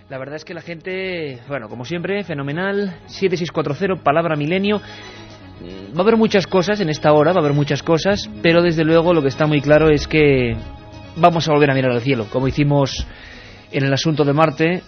La verdad es que la gente, bueno, como siempre, fenomenal. 7640, palabra milenio. Va a haber muchas cosas en esta hora, va a haber muchas cosas, pero desde luego lo que está muy claro es que vamos a volver a mirar al cielo, como hicimos en el asunto de Marte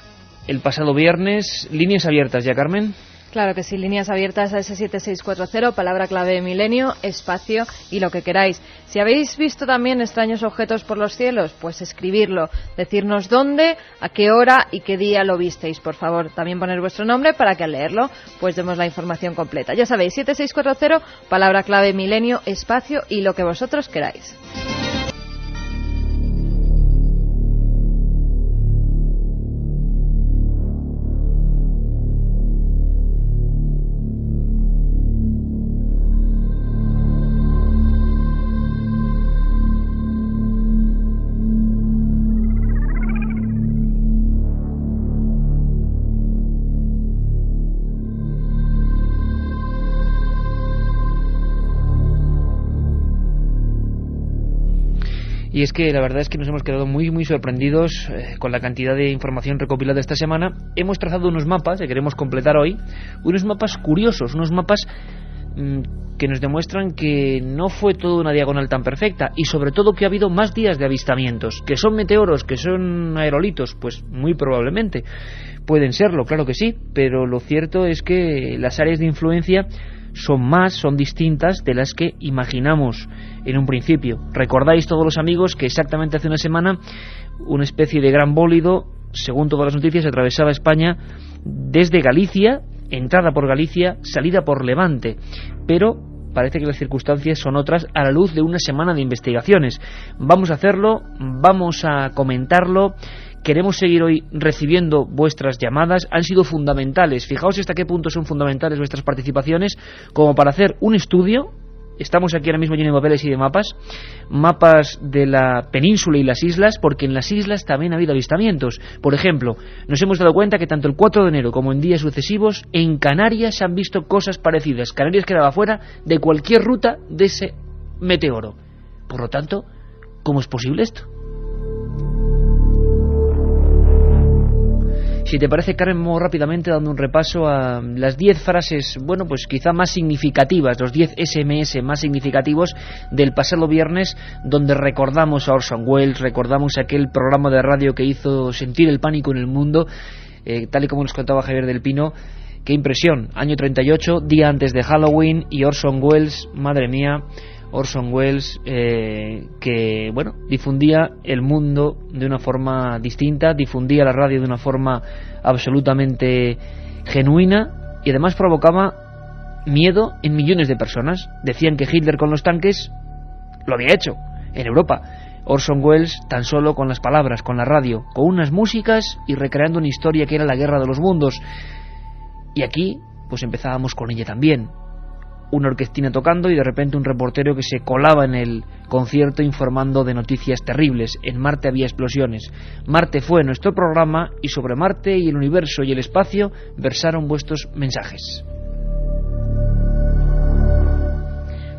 el pasado viernes. Líneas abiertas ya, Carmen. Claro que sí, líneas abiertas a ese 7640, palabra clave milenio, espacio y lo que queráis. Si habéis visto también extraños objetos por los cielos, pues escribirlo, decirnos dónde, a qué hora y qué día lo visteis, por favor. También poner vuestro nombre para que al leerlo pues demos la información completa. Ya sabéis, 7640, palabra clave milenio, espacio y lo que vosotros queráis. Y es que la verdad es que nos hemos quedado muy sorprendidos con la cantidad de información recopilada esta semana. Hemos trazado unos mapas que queremos completar hoy, unos mapas curiosos, unos mapas que nos demuestran que no fue todo una diagonal tan perfecta, y sobre todo que ha habido más días de avistamientos. ¿Que son meteoros, que son aerolitos? Pues muy probablemente pueden serlo, claro que sí, pero lo cierto es que las áreas de influencia son distintas de las que imaginamos en un principio. Recordáis todos los amigos que exactamente hace una semana una especie de gran bólido, según todas las noticias, atravesaba España desde Galicia, entrada por Galicia, salida por Levante, pero parece que las circunstancias son otras a la luz de una semana de investigaciones. Vamos a hacerlo, vamos a comentarlo. Queremos seguir hoy recibiendo vuestras llamadas. Han sido fundamentales. Fijaos hasta qué punto son fundamentales vuestras participaciones como para hacer un estudio. Estamos aquí ahora mismo llenos de papeles y de mapas de la península y las islas, porque en las islas también ha habido avistamientos. Por ejemplo, nos hemos dado cuenta que tanto el 4 de enero como en días sucesivos en Canarias se han visto cosas parecidas. Canarias quedaba fuera de cualquier ruta de ese meteoro. Por lo tanto, ¿cómo es posible esto? Si te parece, Carmen, muy rápidamente dando un repaso a las 10 frases, bueno, pues quizá más significativas, los 10 SMS más significativos del pasado viernes, donde recordamos a Orson Welles, recordamos aquel programa de radio que hizo sentir el pánico en el mundo, tal y como nos contaba Javier del Pino. Qué impresión, año 38, día antes de Halloween, y Orson Welles, madre mía, Orson Welles, que bueno, difundía el mundo de una forma distinta, difundía la radio de una forma absolutamente genuina, y además provocaba miedo en millones de personas. Decían que Hitler con los tanques lo había hecho en Europa. Orson Welles tan solo con las palabras, con la radio, con unas músicas y recreando una historia que era la guerra de los mundos. Y aquí pues empezábamos con ella también, una orquestina tocando y de repente un reportero que se colaba en el concierto informando de noticias terribles. En Marte había explosiones. Marte fue nuestro programa, y sobre Marte y el universo y el espacio versaron vuestros mensajes.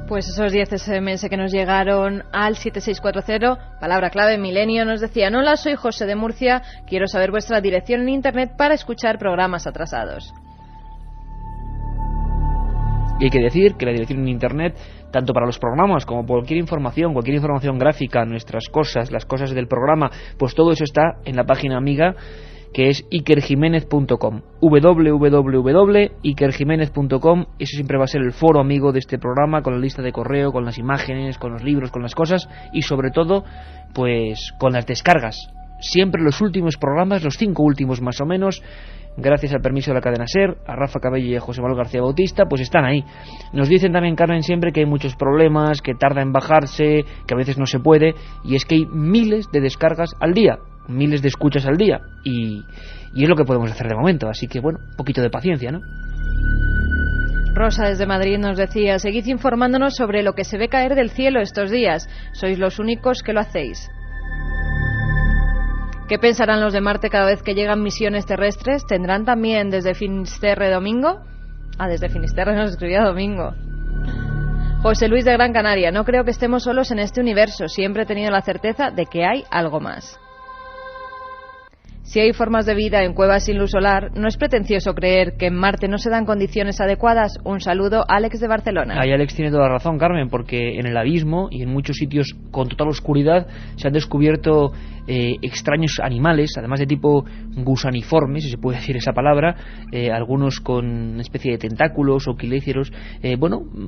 Pues esos 10 SMS que nos llegaron al 7640, palabra clave milenio, nos decían: hola, soy José de Murcia, quiero saber vuestra dirección en internet para escuchar programas atrasados. Y hay que decir que la dirección en internet, tanto para los programas como cualquier información gráfica, nuestras cosas, las cosas del programa, pues todo eso está en la página amiga, que es ikerjimenez.com, www.ikerjimenez.com. Eso siempre va a ser el foro amigo de este programa, con la lista de correo, con las imágenes, con los libros, con las cosas, y sobre todo pues con las descargas. Siempre los últimos programas, los 5 últimos más o menos, gracias al permiso de la cadena SER, a Rafa Cabello y a José Manuel García Bautista, pues están ahí. Nos dicen también, Carmen, siempre que hay muchos problemas, que tarda en bajarse, que a veces no se puede, y es que hay miles de descargas al día, miles de escuchas al día, y es lo que podemos hacer de momento, así que bueno, un poquito de paciencia, ¿no? Rosa desde Madrid nos decía: seguid informándonos sobre lo que se ve caer del cielo estos días, sois los únicos que lo hacéis. ¿Qué pensarán los de Marte cada vez que llegan misiones terrestres? ¿Tendrán también desde Finisterre domingo? Desde Finisterre nos escribía Domingo. José Luis de Gran Canaria: no creo que estemos solos en este universo, siempre he tenido la certeza de que hay algo más. Si hay formas de vida en cuevas sin luz solar, no es pretencioso creer que en Marte no se dan condiciones adecuadas. Un saludo, Alex de Barcelona. Ahí Alex tiene toda la razón, Carmen, porque en el abismo y en muchos sitios con total oscuridad se han descubierto extraños animales, además de tipo gusaniforme, si se puede decir esa palabra, algunos con una especie de tentáculos o quiléceros,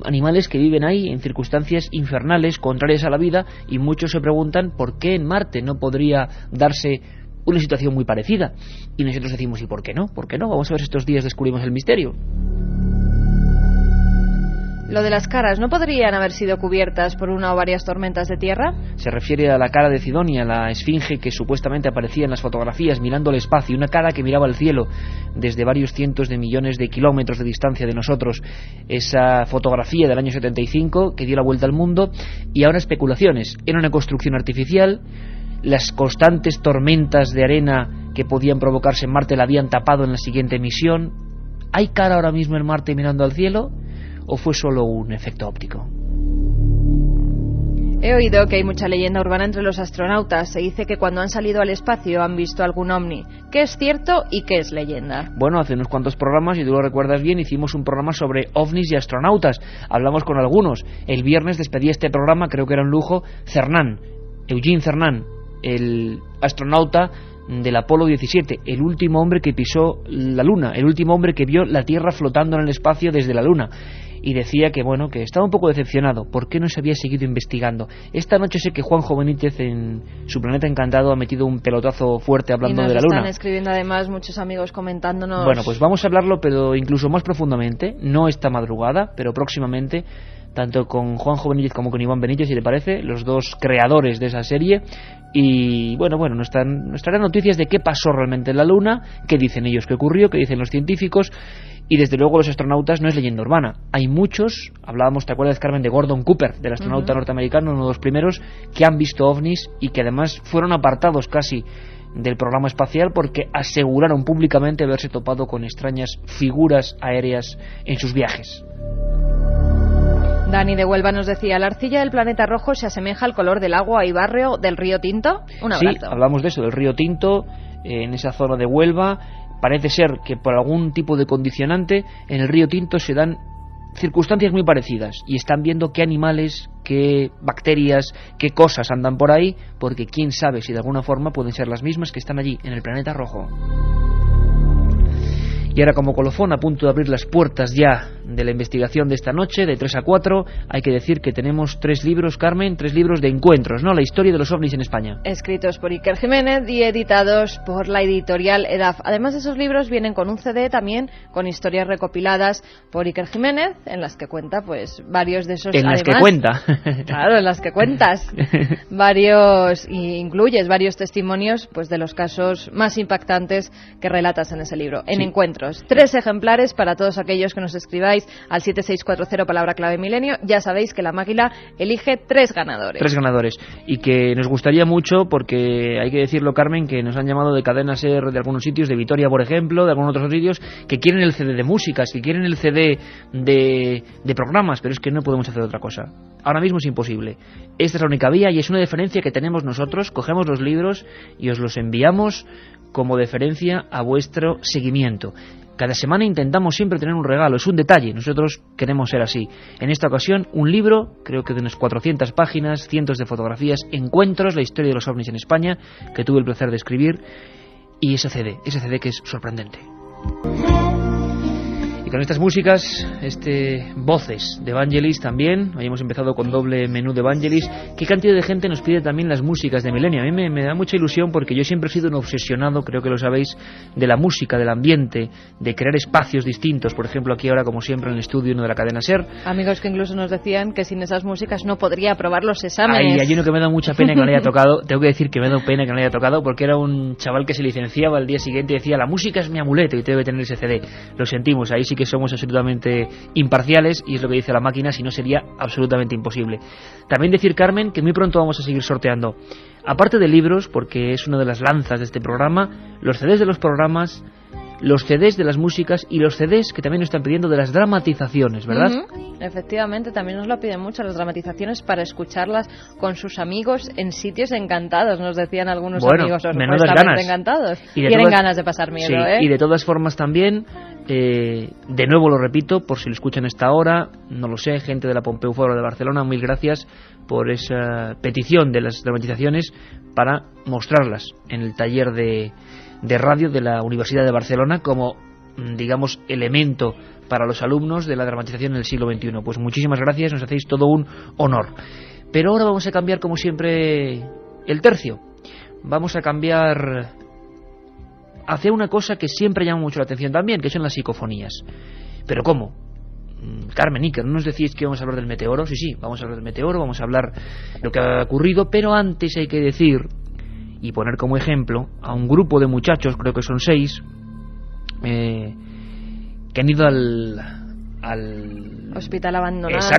animales que viven ahí en circunstancias infernales, contrarias a la vida, y muchos se preguntan por qué en Marte no podría darse una situación muy parecida. Y nosotros decimos, ¿y por qué no? ¿Por qué no? Vamos a ver si estos días descubrimos el misterio. Lo de las caras, ¿no podrían haber sido cubiertas por una o varias tormentas de tierra? Se refiere a la cara de Cidonia, la esfinge que supuestamente aparecía en las fotografías mirando al espacio, una cara que miraba al cielo desde varios cientos de millones de kilómetros de distancia de nosotros. Esa fotografía del año 75 que dio la vuelta al mundo, y ahora especulaciones. Era una construcción artificial, las constantes tormentas de arena que podían provocarse en Marte la habían tapado en la siguiente misión. ¿Hay cara ahora mismo en Marte mirando al cielo? ¿O fue solo un efecto óptico? He oído que hay mucha leyenda urbana entre los astronautas. Se dice que cuando han salido al espacio han visto algún ovni. ¿Qué es cierto y qué es leyenda? Bueno, hace unos cuantos programas, y tú lo recuerdas bien, hicimos un programa sobre ovnis y astronautas. Hablamos con algunos. El viernes despedía este programa, creo que era un lujo, Cernan, Eugene Cernan, el astronauta del Apolo 17, el último hombre que pisó la Luna, el último hombre que vio la Tierra flotando en el espacio desde la Luna. Y decía que que estaba un poco decepcionado. ¿Por qué no se había seguido investigando? Esta noche sé que Juanjo Benítez en su Planeta Encantado ha metido un pelotazo fuerte hablando de la Luna. Están escribiendo además muchos amigos comentándonos. Bueno, pues vamos a hablarlo, pero incluso más profundamente, no esta madrugada, pero próximamente, tanto con Juanjo Benítez como con Iván Benítez, si te parece, los dos creadores de esa serie. Y nos traerán noticias de qué pasó realmente en la Luna, qué dicen ellos que ocurrió, qué dicen los científicos. Y desde luego los astronautas no es leyenda urbana. Hay muchos, hablábamos, ¿te acuerdas, Carmen, de Gordon Cooper, del astronauta norteamericano, uno de los primeros, que han visto ovnis y que además fueron apartados casi del programa espacial porque aseguraron públicamente haberse topado con extrañas figuras aéreas en sus viajes. Dani de Huelva nos decía, la arcilla del planeta rojo se asemeja al color del agua y barrio del río Tinto. Un abrazo. Sí, hablamos de eso, del río Tinto, en esa zona de Huelva. Parece ser que por algún tipo de condicionante en el río Tinto se dan circunstancias muy parecidas y están viendo qué animales, qué bacterias, qué cosas andan por ahí, porque quién sabe si de alguna forma pueden ser las mismas que están allí, en el planeta rojo. Y ahora, como colofón, a punto de abrir las puertas ya de la investigación de esta noche, de 3 a 4, hay que decir que tenemos 3 libros, Carmen, 3 libros de encuentros, ¿no? La historia de los ovnis en España. Escritos por Iker Jiménez y editados por la editorial EDAF. Además de esos libros, vienen con un CD también, con historias recopiladas por Iker Jiménez, en las que cuenta, pues, varios de esos... En las que cuenta. Claro, en las que cuentas. Incluyes varios testimonios, pues, de los casos más impactantes que relatas en ese libro, en encuentros. 3 ejemplares para todos aquellos que nos escribáis al 7640 palabra clave milenio. Ya sabéis que la máquina elige 3 ganadores. 3 ganadores. Y que nos gustaría mucho, porque hay que decirlo, Carmen, que nos han llamado de Cadena SER de algunos sitios, de Vitoria, por ejemplo, de algunos otros sitios, que quieren el CD de músicas, que quieren el CD de programas, pero es que no podemos hacer otra cosa. Ahora mismo es imposible. Esta es la única vía y es una deferencia que tenemos nosotros. Cogemos los libros y os los enviamos como deferencia a vuestro seguimiento. Cada semana intentamos siempre tener un regalo, es un detalle, nosotros queremos ser así. En esta ocasión, un libro, creo que de unas 400 páginas, cientos de fotografías, encuentros, la historia de los ovnis en España, que tuve el placer de escribir, y ese CD que es sorprendente. Con estas músicas, voces de Vangelis también. Hoy hemos empezado con doble menú de Vangelis. ¿Qué cantidad de gente nos pide también las músicas de Milenio? A mí me da mucha ilusión porque yo siempre he sido un obsesionado, creo que lo sabéis, de la música, del ambiente, de crear espacios distintos. Por ejemplo, aquí ahora, como siempre, en el estudio 1 de la cadena SER. Amigos que incluso nos decían que sin esas músicas no podría aprobar los exámenes. Hay uno que me da mucha pena que no le haya tocado. Tengo que decir que me da pena que no le haya tocado porque era un chaval que se licenciaba al día siguiente y decía, la música es mi amuleto y debe tener ese CD. Lo sentimos, ahí sí que somos absolutamente imparciales y es lo que dice la máquina, si no sería absolutamente imposible. También decir, Carmen, que muy pronto vamos a seguir sorteando, aparte de libros, porque es una de las lanzas de este programa, los CDs de los programas, los CDs de las músicas y los CDs que también nos están pidiendo de las dramatizaciones, ¿verdad? Efectivamente, también nos lo piden mucho las dramatizaciones para escucharlas con sus amigos en sitios encantados, nos decían algunos amigos, supuestamente encantados. Tienen ganas de pasar miedo, sí, y de todas formas también, de nuevo lo repito, por si lo escuchan a esta hora, no lo sé, gente de la Pompeu Fabra de Barcelona, mil gracias por esa petición de las dramatizaciones para mostrarlas en el taller de radio de la Universidad de Barcelona como, digamos, elemento para los alumnos de la dramatización en el siglo XXI. Pues muchísimas gracias, nos hacéis todo un honor. Pero ahora vamos a cambiar, como siempre, el tercio. Vamos a cambiar hacia una cosa que siempre llama mucho la atención también, que son las psicofonías. ¿Pero cómo? Carmen, Iker, ¿no nos decís que vamos a hablar del meteoro? Sí, vamos a hablar del meteoro, vamos a hablar de lo que ha ocurrido, pero antes hay que decir y poner como ejemplo a un grupo de muchachos, creo que son 6, que han ido al hospital abandonado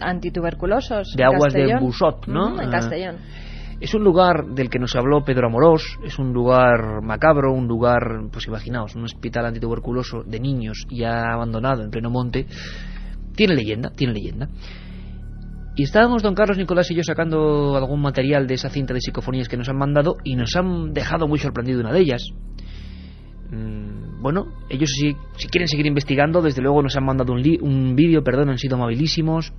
antituberculosos de Aguas de Busot, ¿no? En Castellón. Es un lugar del que nos habló Pedro Amorós, es un lugar macabro, un lugar, pues imaginaos, un hospital antituberculoso de niños ya abandonado en pleno monte. Tiene leyenda. Y estábamos don Carlos, Nicolás y yo sacando algún material de esa cinta de psicofonías que nos han mandado y nos han dejado muy sorprendido una de ellas. Bueno, ellos si quieren seguir investigando, desde luego nos han mandado un vídeo, han sido amabilísimos.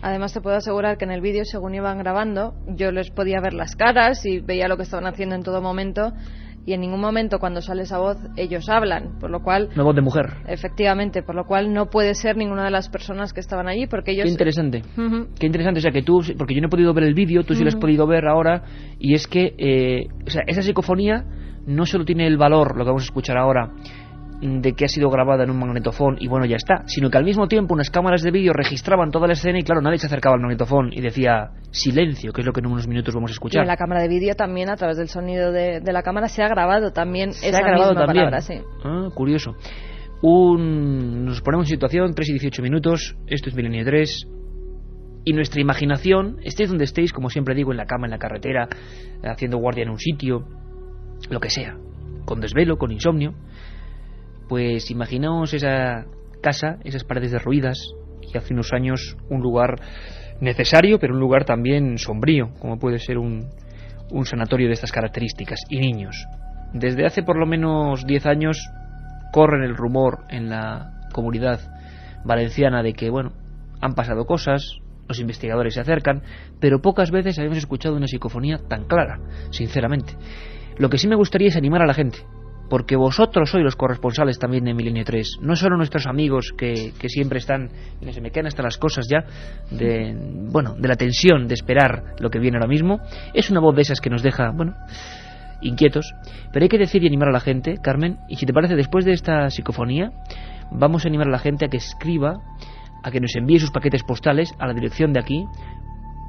Además te puedo asegurar que en el vídeo, según iban grabando, yo les podía ver las caras y veía lo que estaban haciendo en todo momento. Y en ningún momento cuando sale esa voz ellos hablan, por lo cual... Una voz de mujer. Efectivamente, por lo cual no puede ser ninguna de las personas que estaban allí, porque ellos... Qué interesante, qué interesante, o sea que tú, porque yo no he podido ver el vídeo, tú sí lo has podido ver ahora, y es que, o sea, esa psicofonía no solo tiene el valor, lo que vamos a escuchar ahora, de que ha sido grabada en un magnetofón y bueno, ya está, sino que al mismo tiempo unas cámaras de vídeo registraban toda la escena y claro, nadie se acercaba al magnetofón y decía silencio, que es lo que en unos minutos vamos a escuchar. Y en la cámara de vídeo también, a través del sonido de la cámara, se ha grabado también esa misma palabra, sí. Ah, curioso. Nos ponemos en situación, 3 y 18 minutos, esto es Milenio 3, y nuestra imaginación, estéis donde estéis, como siempre digo, en la cama, en la carretera, haciendo guardia en un sitio, lo que sea, con desvelo, con insomnio, pues imaginaos esa casa, esas paredes derruidas, y hace unos años un lugar necesario, pero un lugar también sombrío, como puede ser un sanatorio de estas características, y niños. Desde hace por lo menos 10 años corren el rumor en la comunidad valenciana de que, bueno, han pasado cosas, los investigadores se acercan, pero pocas veces habíamos escuchado una psicofonía tan clara, sinceramente. Lo que sí me gustaría es animar a la gente, porque vosotros sois los corresponsales también de Milenio 3, no solo nuestros amigos que siempre están, se me quedan hasta las cosas ya, de la tensión de esperar lo que viene ahora mismo. Es una voz de esas que nos deja, inquietos, pero hay que decir y animar a la gente, Carmen, y si te parece, después de esta psicofonía, vamos a animar a la gente a que escriba, a que nos envíe sus paquetes postales a la dirección de aquí,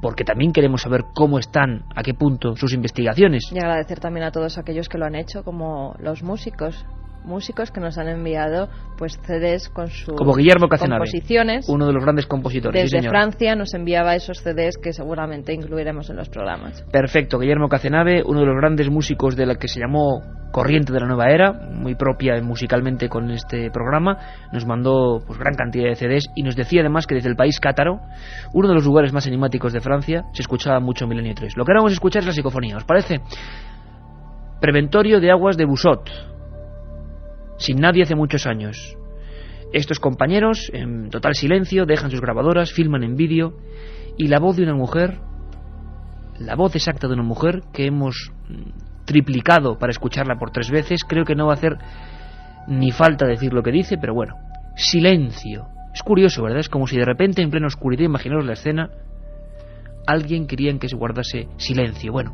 porque también queremos saber cómo están, a qué punto sus investigaciones. Y agradecer también a todos aquellos que lo han hecho, como los músicos que nos han enviado pues CDs con sus como Guillermo Cacenave, composiciones. Uno de los grandes compositores. Desde sí, Francia nos enviaba esos CDs que seguramente incluiremos en los programas. Perfecto, Guillermo Cacenave, uno de los grandes músicos de la que se llamó Corriente de la Nueva Era, muy propia musicalmente con este programa, nos mandó pues gran cantidad de CDs y nos decía además que desde el país cátaro, uno de los lugares más enigmáticos de Francia, se escuchaba mucho Milenio 3. Lo que ahora vamos a escuchar es la psicofonía, ¿os parece? Preventorio de Aguas de Busot, sin nadie hace muchos años. Estos compañeros, en total silencio, dejan sus grabadoras, filman en vídeo, y la voz de una mujer, la voz exacta de una mujer que hemos triplicado para escucharla por 3 veces, creo que no va a hacer ni falta decir lo que dice, pero bueno, silencio. Es curioso, ¿verdad? Es como si de repente en plena oscuridad, imaginaros la escena, alguien quería que se guardase silencio. Bueno,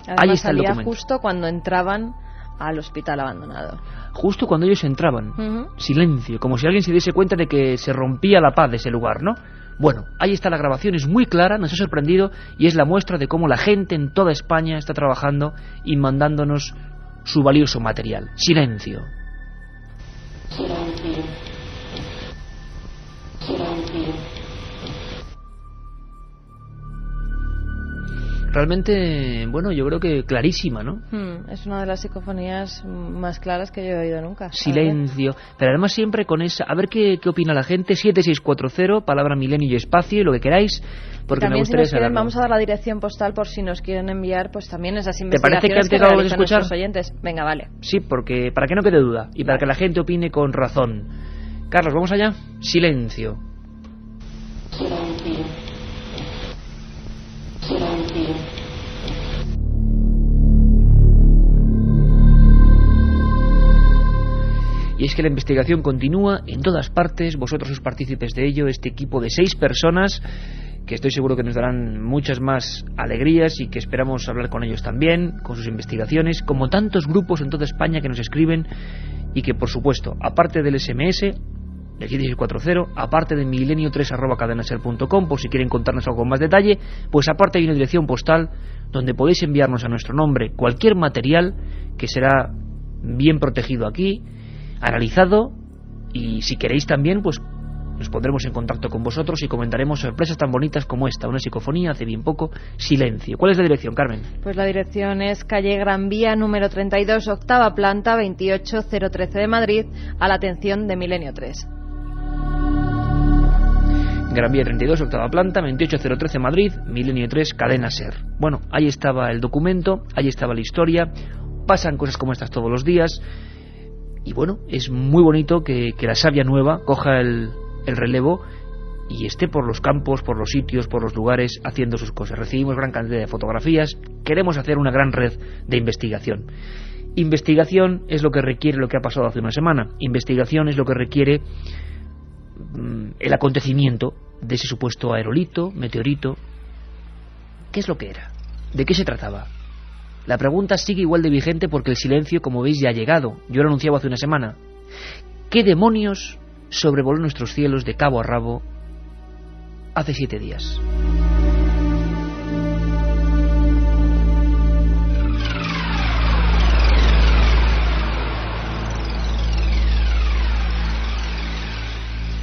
además, ahí está el salía documento. Justo cuando entraban al hospital abandonado. Justo cuando ellos entraban. Silencio, como si alguien se diese cuenta de que se rompía la paz de ese lugar, ¿no? Bueno, ahí está la grabación, es muy clara, nos ha sorprendido y es la muestra de cómo la gente en toda España está trabajando y mandándonos su valioso material. Silencio. Silencio. Silencio. realmente, bueno, yo creo que clarísima, ¿no? Es una de las psicofonías más claras que yo he oído nunca. Silencio. Pero además siempre con esa... A ver qué opina la gente. 7640, palabra milenio y espacio, y lo que queráis, porque también me gustaría si nos quieren, saberlo. vamos a dar la dirección postal por si nos quieren enviar pues también esas investigaciones. ¿Te parece que antes algo de escuchar? Nuestros oyentes. Venga, vale. Sí, porque para que no quede duda y para que la gente opine con razón. Carlos, ¿vamos allá? Silencio. Silencio. Silencio. Y es que la investigación continúa en todas partes, vosotros sois partícipes de ello, este equipo de 6 personas, que estoy seguro que nos darán muchas más alegrías y que esperamos hablar con ellos también, con sus investigaciones, como tantos grupos en toda España que nos escriben y que, por supuesto, aparte del SMS, del 7640, aparte de milenio3@cadenaser.com, por si quieren contarnos algo con más detalle, pues aparte hay una dirección postal donde podéis enviarnos a nuestro nombre cualquier material que será bien protegido aquí, analizado, y si queréis también, pues nos pondremos en contacto con vosotros y comentaremos sorpresas tan bonitas como esta, una psicofonía hace bien poco, Silencio. ¿Cuál es la dirección, Carmen? Pues la dirección es calle Gran Vía, número 32, octava planta, 28013 de Madrid, a la atención de Milenio 3. Gran Vía 32, octava planta, 28013 Madrid, Milenio 3, Cadena Ser. Bueno, ahí estaba el documento, ahí estaba la historia, pasan cosas como estas todos los días, y bueno, es muy bonito que la savia nueva coja el relevo y esté por los campos, por los sitios, por los lugares, haciendo sus cosas. Recibimos gran cantidad de fotografías, queremos hacer una gran red de investigación. Investigación es lo que requiere lo que ha pasado hace una semana. Investigación es lo que requiere el acontecimiento de ese supuesto aerolito, meteorito. ¿Qué es lo que era? ¿De qué se trataba? La pregunta sigue igual de vigente porque el silencio, como veis, ya ha llegado. Yo lo anunciaba hace una semana. ¿Qué demonios sobrevoló nuestros cielos de cabo a rabo hace 7 días?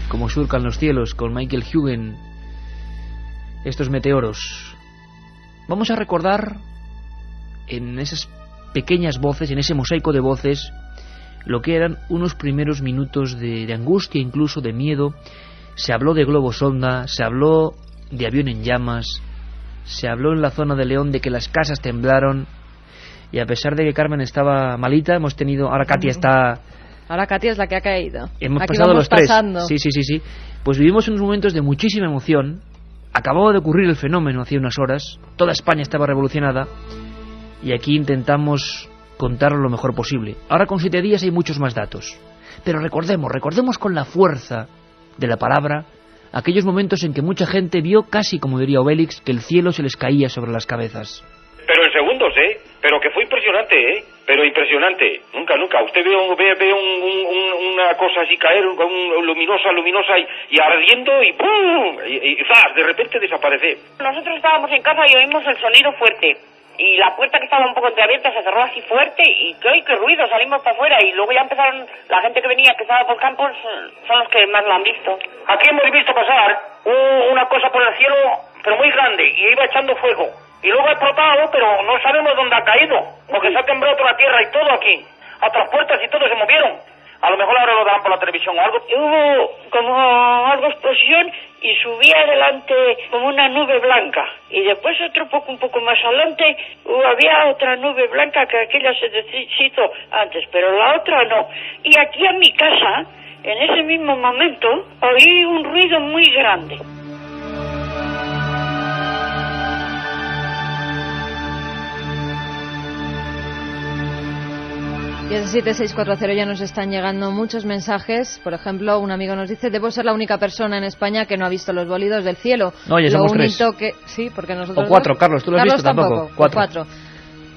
Como surcan los cielos con Michael Huguen estos meteoros. Vamos a recordar en esas pequeñas voces, en ese mosaico de voces, lo que eran unos primeros minutos de angustia, incluso de miedo. Se habló de globo sonda, se habló de avión en llamas, se habló en la zona de León de que las casas temblaron, y a pesar de que Carmen estaba malita, hemos tenido... Ahora Katia está... Ahora Katia es la que ha caído. Hemos Aquí pasado los 3. pasando. Sí. Pues vivimos unos momentos de muchísima emoción. Acababa de ocurrir el fenómeno hace unas horas. Toda España estaba revolucionada. Y aquí intentamos contarlo lo mejor posible. Ahora con 7 días hay muchos más datos. Pero recordemos con la fuerza de la palabra aquellos momentos en que mucha gente vio, casi como diría Obélix, que el cielo se les caía sobre las cabezas. Pero en segundos, Pero que fue impresionante, Pero impresionante. Nunca. Usted ve una cosa así caer, luminosa y ardiendo y ¡pum! Y ¡zas! De repente desaparece. Nosotros estábamos en casa y oímos el sonido fuerte. Y la puerta que estaba un poco entreabierta se cerró así fuerte y qué ruido, salimos para afuera y luego ya empezaron, la gente que venía, que estaba por campos, son los que más lo han visto. Aquí hemos visto pasar una cosa por el cielo, pero muy grande, y iba echando fuego. Y luego ha explotado, pero no sabemos dónde ha caído, porque se ha temblado toda la tierra y todo aquí. Hasta las puertas y todo se movieron. A lo mejor ahora lo darán por la televisión o algo. Hubo como algo explosión y subía adelante como una nube blanca. Y después un poco más adelante, había otra nube blanca que aquella se deshizo antes, pero la otra no. Y aquí en mi casa, en ese mismo momento, oí un ruido muy grande. Y a 7640 ya nos están llegando muchos mensajes. Por ejemplo, un amigo nos dice: debo ser la única persona en España que no ha visto los bólidos del cielo. No, ya somos 3. Sí, porque nosotros... O 4, Carlos, ¿tú lo has visto? Tampoco. 4.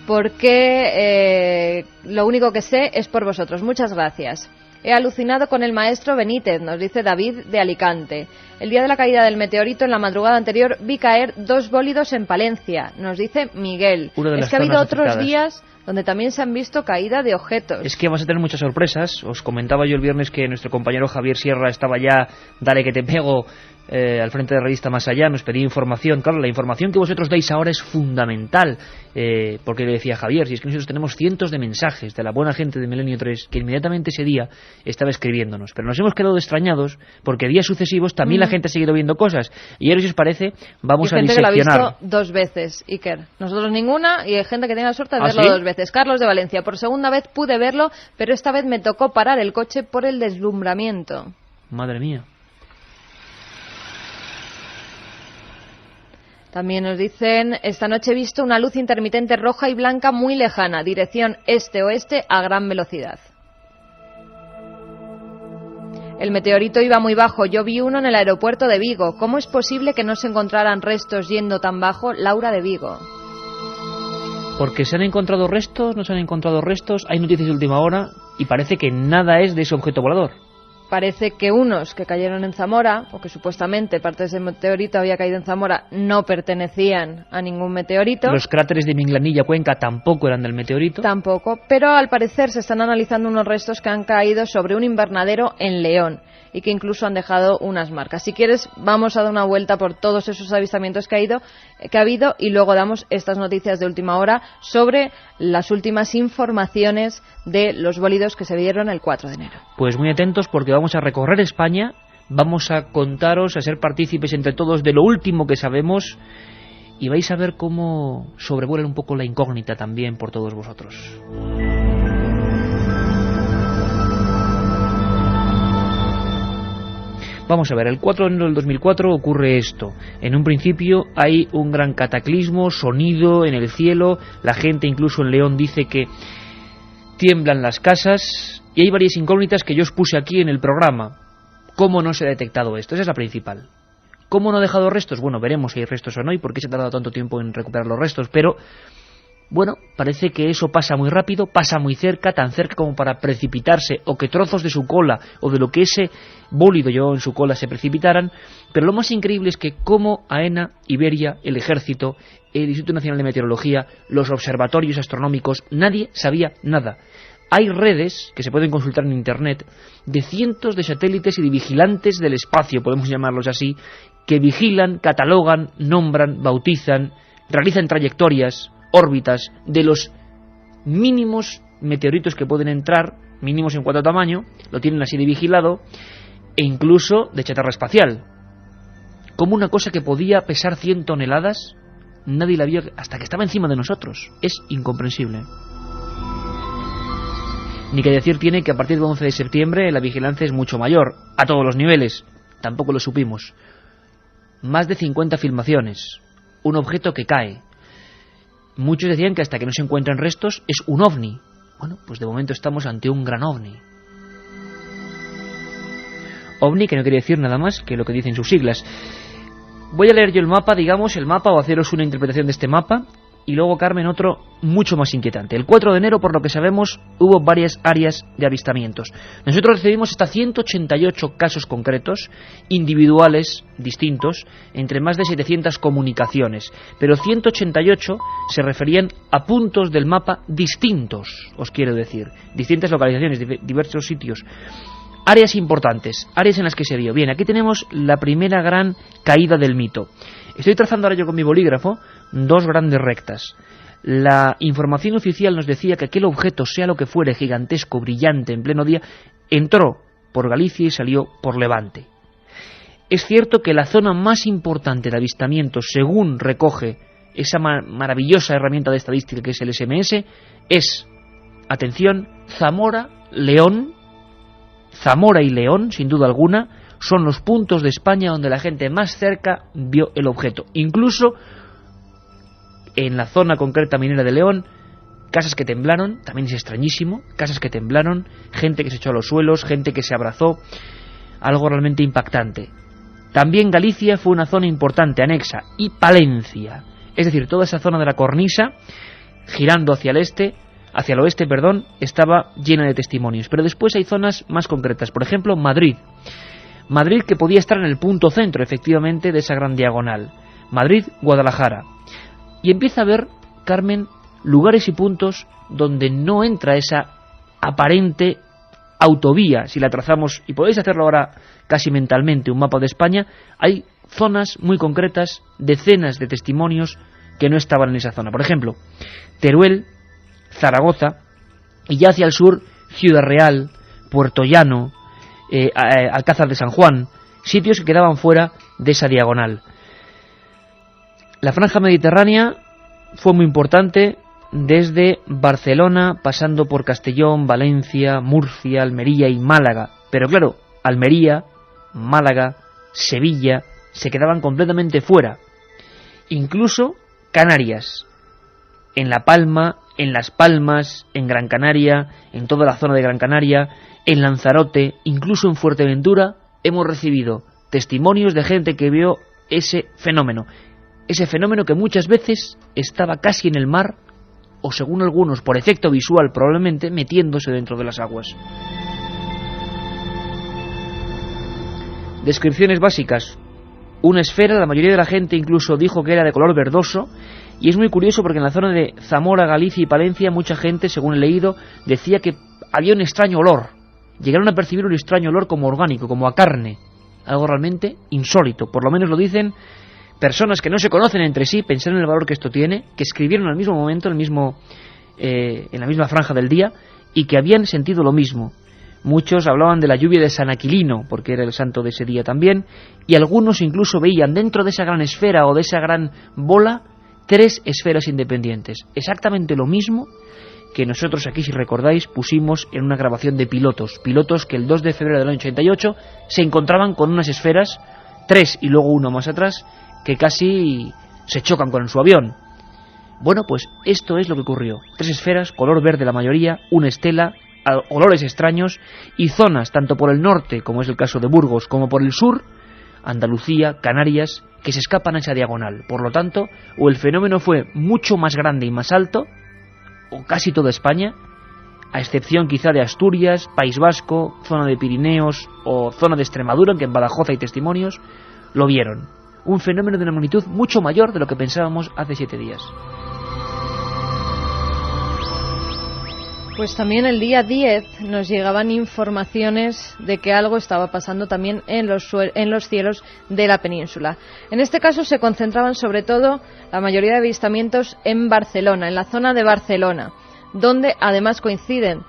Porque lo único que sé es por vosotros. Muchas gracias. He alucinado con el maestro Benítez, nos dice David de Alicante. El día de la caída del meteorito, en la madrugada anterior, vi caer 2 bólidos en Palencia, nos dice Miguel. Una de las es que ha habido zonas otros afectadas. días donde también se han visto caída de objetos. Es que vas a tener muchas sorpresas. Os comentaba yo el viernes que nuestro compañero Javier Sierra estaba ya, dale que te pego, al frente de Revista Más Allá, nos pedía información. Claro, la información que vosotros dais ahora es fundamental, porque le decía Javier, si es que nosotros tenemos cientos de mensajes de la buena gente de Milenio 3 que inmediatamente ese día estaba escribiéndonos, pero nos hemos quedado extrañados porque días sucesivos también la gente ha seguido viendo cosas, y ahora, si os parece, vamos a diseccionar. Hay gente que lo ha visto 2 veces, Iker. Nosotros ninguna, y hay gente que tiene la suerte de verlo 2 veces. Carlos de Valencia: por segunda vez pude verlo, pero esta vez me tocó parar el coche por el deslumbramiento. Madre mía. También nos dicen: esta noche he visto una luz intermitente roja y blanca muy lejana, dirección este-oeste a gran velocidad. El meteorito iba muy bajo, yo vi uno en el aeropuerto de Vigo. ¿Cómo es posible que no se encontraran restos yendo tan bajo? Laura de Vigo. Porque se han encontrado restos, no se han encontrado restos, hay noticias de última hora y parece que nada es de ese objeto volador. Parece que unos que cayeron en Zamora, o que supuestamente parte de ese meteorito había caído en Zamora, no pertenecían a ningún meteorito. Los cráteres de Minglanilla, Cuenca, tampoco eran del meteorito. Tampoco, pero al parecer se están analizando unos restos que han caído sobre un invernadero en León y que incluso han dejado unas marcas. Si quieres, vamos a dar una vuelta por todos esos avistamientos que ha habido y luego damos estas noticias de última hora sobre las últimas informaciones de los bólidos que se vieron el 4 de enero. Pues muy atentos, porque vamos a recorrer España, vamos a contaros, a ser partícipes entre todos de lo último que sabemos, y vais a ver cómo sobrevuela un poco la incógnita también por todos vosotros. Vamos a ver, el 4 de enero del 2004 ocurre esto. En un principio hay un gran cataclismo, sonido en el cielo, la gente incluso en León dice que tiemblan las casas, y hay varias incógnitas que yo os puse aquí en el programa. ¿Cómo no se ha detectado esto? Esa es la principal. ¿Cómo no ha dejado restos? Bueno, veremos si hay restos o no y por qué se ha tardado tanto tiempo en recuperar los restos, pero bueno, parece que eso pasa muy rápido, pasa muy cerca, tan cerca como para precipitarse, o que trozos de su cola o de lo que ese bólido llevaba en su cola se precipitaran. Pero lo más increíble es que como AENA, Iberia, el Ejército, el Instituto Nacional de Meteorología, los observatorios astronómicos, nadie sabía nada. Hay redes, que se pueden consultar en Internet, de cientos de satélites y de vigilantes del espacio, podemos llamarlos así, que vigilan, catalogan, nombran, bautizan, realizan trayectorias, órbitas de los mínimos meteoritos que pueden entrar, mínimos en cuanto a tamaño, lo tienen así de vigilado, e incluso de chatarra espacial. Como una cosa que podía pesar 100 toneladas, nadie la vio hasta que estaba encima de nosotros. Es incomprensible. Ni que decir tiene que a partir del 11 de septiembre la vigilancia es mucho mayor, a todos los niveles. Tampoco lo supimos. Más de 50 filmaciones. Un objeto que cae. Muchos decían que hasta que no se encuentran restos es un ovni. Bueno, pues de momento estamos ante un gran ovni. OVNI, que no quiere decir nada más que lo que dicen sus siglas. Voy a leer yo el mapa, digamos, o haceros una interpretación de este mapa, y luego, Carmen, otro mucho más inquietante. El 4 de enero, por lo que sabemos, hubo varias áreas de avistamientos. Nosotros recibimos hasta 188 casos concretos, individuales, distintos, entre más de 700 comunicaciones, pero 188 se referían a puntos del mapa distintos, os quiero decir, distintas localizaciones, diversos sitios. Áreas importantes, áreas en las que se vio. Bien, aquí tenemos la primera gran caída del mito. Estoy trazando ahora yo con mi bolígrafo 2 grandes rectas. La información oficial nos decía que aquel objeto, sea lo que fuere, gigantesco, brillante, en pleno día, entró por Galicia y salió por Levante. Es cierto que la zona más importante de avistamientos, según recoge esa maravillosa herramienta de estadística que es el SMS, es, atención, Zamora y León, sin duda alguna, son los puntos de España donde la gente más cerca vio el objeto. Incluso en la zona concreta minera de León, casas que temblaron, también es extrañísimo, casas que temblaron, gente que se echó a los suelos, gente que se abrazó, algo realmente impactante. También Galicia fue una zona importante, anexa, y Palencia, es decir, toda esa zona de la cornisa, girando hacia el oeste, estaba llena de testimonios. Pero después hay zonas más concretas, por ejemplo, Madrid, que podía estar en el punto centro, efectivamente, de esa gran diagonal. Madrid, Guadalajara. Y empieza a haber, Carmen, lugares y puntos donde no entra esa aparente autovía. Si la trazamos, y podéis hacerlo ahora casi mentalmente, un mapa de España, hay zonas muy concretas, decenas de testimonios que no estaban en esa zona. Por ejemplo, Teruel, Zaragoza, y ya hacia el sur, Ciudad Real, Puerto Llano, Alcázar de San Juan, sitios que quedaban fuera de esa diagonal. La franja mediterránea fue muy importante desde Barcelona, pasando por Castellón, Valencia, Murcia, Almería y Málaga. Pero claro, Almería, Málaga, Sevilla se quedaban completamente fuera. Incluso Canarias, en La Palma, en Las Palmas, en Gran Canaria, en toda la zona de Gran Canaria, en Lanzarote, incluso en Fuerteventura, hemos recibido testimonios de gente que vio ese fenómeno que muchas veces estaba casi en el mar, o según algunos, por efecto visual probablemente, metiéndose dentro de las aguas. Descripciones básicas. Una esfera, la mayoría de la gente incluso dijo que era de color verdoso, y es muy curioso porque en la zona de Zamora, Galicia y Palencia mucha gente, según he leído, decía que había un extraño olor. Llegaron a percibir un extraño olor como orgánico, como a carne, algo realmente insólito. Por lo menos lo dicen personas que no se conocen entre sí, pensaron en el valor que esto tiene, que escribieron al mismo momento, en la misma franja del día, y que habían sentido lo mismo. Muchos hablaban de la lluvia de San Aquilino, porque era el santo de ese día también, y algunos incluso veían dentro de esa gran esfera o de esa gran bola 3 esferas independientes. Exactamente lo mismo que nosotros aquí, si recordáis, pusimos en una grabación de pilotos que el 2 de febrero del año 88 se encontraban con unas esferas, 3 y luego uno más atrás, que casi se chocan con su avión. Bueno, pues esto es lo que ocurrió. 3 esferas, color verde la mayoría, una estela, olores extraños y zonas, tanto por el norte, como es el caso de Burgos, como por el sur, Andalucía, Canarias, que se escapan a esa diagonal. Por lo tanto, o el fenómeno fue mucho más grande y más alto, o casi toda España, a excepción quizá de Asturias, País Vasco, zona de Pirineos o zona de Extremadura, aunque en Badajoz hay testimonios, lo vieron. Un fenómeno de una magnitud mucho mayor de lo que pensábamos hace 7 días. Pues también el día 10 nos llegaban informaciones de que algo estaba pasando también en los cielos de la península. En este caso se concentraban sobre todo la mayoría de avistamientos en Barcelona, en la zona de Barcelona, donde además coinciden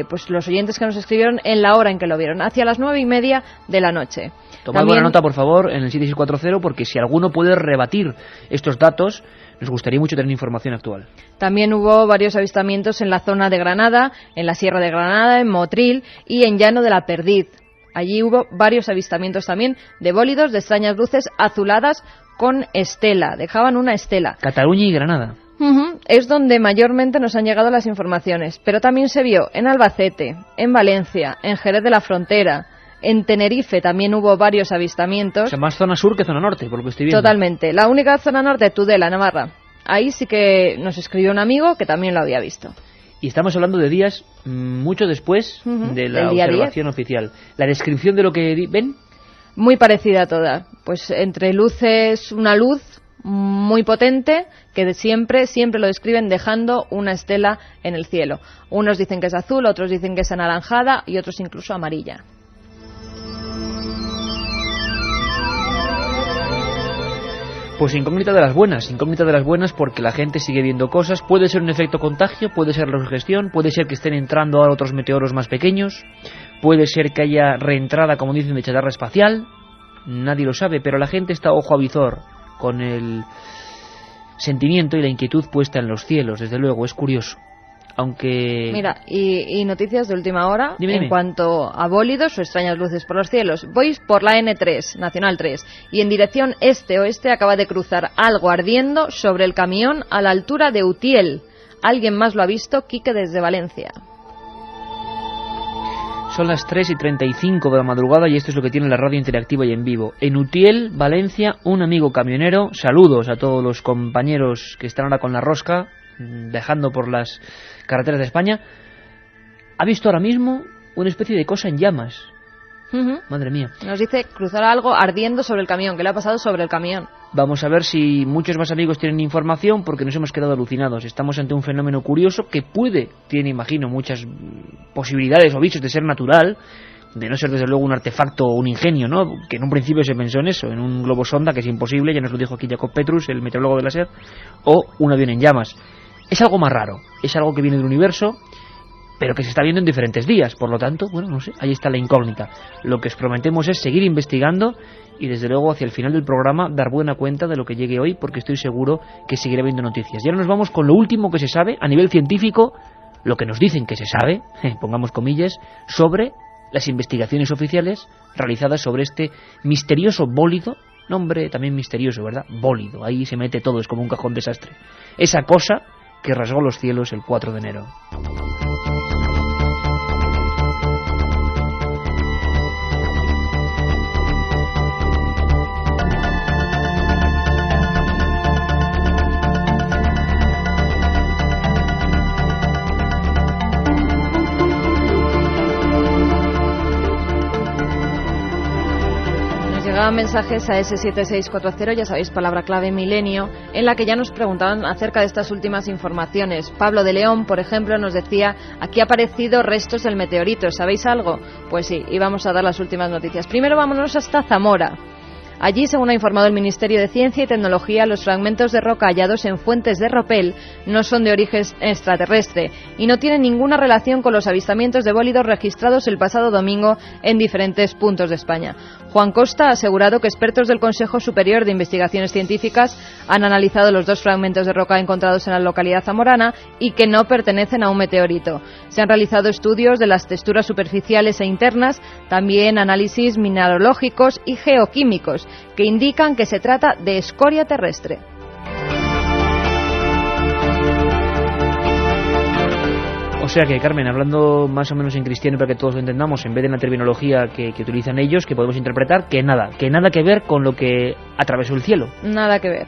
pues los oyentes que nos escribieron en la hora en que lo vieron, hacia las 9:30 de la noche. Tomad buena nota, por favor, en el 7640, porque si alguno puede rebatir estos datos, nos gustaría mucho tener información actual. También hubo varios avistamientos en la zona de Granada, en la Sierra de Granada, en Motril y en Llano de la Perdiz. Allí hubo varios avistamientos también de bólidos de extrañas luces azuladas con estela. Dejaban una estela. Cataluña y Granada. Es donde mayormente nos han llegado las informaciones. Pero también se vio en Albacete, en Valencia, en Jerez de la Frontera. En Tenerife también hubo varios avistamientos. O sea, más zona sur que zona norte, por lo que estoy viendo. Totalmente. La única zona norte, Tudela, Navarra. Ahí sí que nos escribió un amigo que también lo había visto. Y estamos hablando de días mucho después de la observación oficial. ¿La descripción de lo que ven? Muy parecida a toda. Pues entre luces, una luz muy potente que siempre lo describen dejando una estela en el cielo. Unos dicen que es azul, otros dicen que es anaranjada y otros incluso amarilla. Pues incógnita de las buenas porque la gente sigue viendo cosas. Puede ser un efecto contagio, puede ser la sugestión, puede ser que estén entrando ahora otros meteoros más pequeños, puede ser que haya reentrada, como dicen, de chatarra espacial. Nadie lo sabe, pero la gente está ojo a visor con el sentimiento y la inquietud puesta en los cielos. Desde luego, es curioso. Aunque... Mira, y noticias de última hora. Dime. En cuanto a bólidos o extrañas luces por los cielos. Voy por la N3, Nacional 3, y en dirección este-oeste acaba de cruzar algo ardiendo sobre el camión a la altura de Utiel. ¿Alguien más lo ha visto? Quique desde Valencia. Son las 3:35 de la madrugada y esto es lo que tiene la radio interactiva y en vivo. En Utiel, Valencia, un amigo camionero, saludos a todos los compañeros que están ahora con la rosca, viajando por las carreteras de España, ha visto ahora mismo una especie de cosa en llamas. Madre mía. Nos dice cruzar algo ardiendo sobre el camión. ¿Qué le ha pasado sobre el camión? Vamos a ver si muchos más amigos tienen información, porque nos hemos quedado alucinados. Estamos ante un fenómeno curioso que tiene, imagino, muchas posibilidades o visos de ser natural, de no ser desde luego un artefacto o un ingenio, ¿no? Que en un principio se pensó en eso, en un globo sonda, que es imposible, ya nos lo dijo aquí Jacob Petrus, el meteorólogo de la SER, o un avión en llamas. Es algo más raro, es algo que viene del universo, pero que se está viendo en diferentes días. Por lo tanto, bueno, no sé, ahí está la incógnita. Lo que os prometemos es seguir investigando y desde luego hacia el final del programa dar buena cuenta de lo que llegue hoy, porque estoy seguro que seguirá habiendo noticias. Y ahora nos vamos con lo último que se sabe a nivel científico, lo que nos dicen que se sabe, pongamos comillas, sobre las investigaciones oficiales realizadas sobre este misterioso bólido. Nombre también misterioso, ¿verdad? Bólido, ahí se mete todo, es como un cajón desastre. Esa cosa que rasgó los cielos el 4 de enero. Mensajes a S7640, ya sabéis, palabra clave milenio, en la que ya nos preguntaban acerca de estas últimas informaciones. Pablo de León, por ejemplo, nos decía: aquí ha aparecido restos del meteorito, ¿sabéis algo? Pues sí, y vamos a dar las últimas noticias. Primero vámonos hasta Zamora. Allí, según ha informado el Ministerio de Ciencia y Tecnología, los fragmentos de roca hallados en fuentes de Ropel no son de origen extraterrestre y no tienen ninguna relación con los avistamientos de bólidos registrados el pasado domingo en diferentes puntos de España. Juan Costa ha asegurado que expertos del Consejo Superior de Investigaciones Científicas han analizado los 2 fragmentos de roca encontrados en la localidad zamorana y que no pertenecen a un meteorito. Se han realizado estudios de las texturas superficiales e internas, también análisis mineralógicos y geoquímicos, que indican que se trata de escoria terrestre. O sea que, Carmen, hablando más o menos en cristiano para que todos lo entendamos, en vez de la terminología que utilizan ellos, que podemos interpretar, que nada que ver con lo que atravesó el cielo. Nada que ver.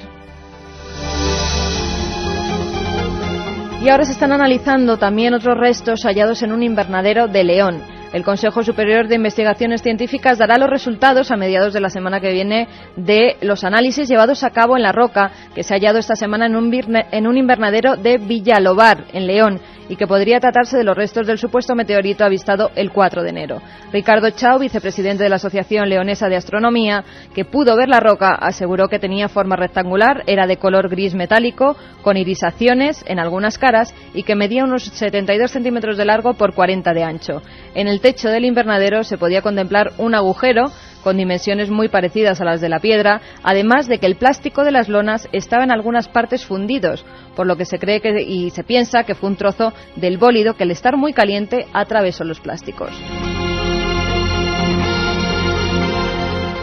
Y ahora se están analizando también otros restos hallados en un invernadero de León. El Consejo Superior de Investigaciones Científicas dará los resultados a mediados de la semana que viene de los análisis llevados a cabo en la roca que se ha hallado esta semana en un invernadero de Villalobar, en León, y que podría tratarse de los restos del supuesto meteorito avistado el 4 de enero. Ricardo Chao, vicepresidente de la Asociación Leonesa de Astronomía, que pudo ver la roca, aseguró que tenía forma rectangular, era de color gris metálico, con irisaciones en algunas caras y que medía unos 72 centímetros de largo por 40 de ancho. En el techo del invernadero se podía contemplar un agujero con dimensiones muy parecidas a las de la piedra, además de que el plástico de las lonas estaba en algunas partes fundidos, por lo que se cree y se piensa que fue un trozo del bólido que al estar muy caliente atravesó los plásticos.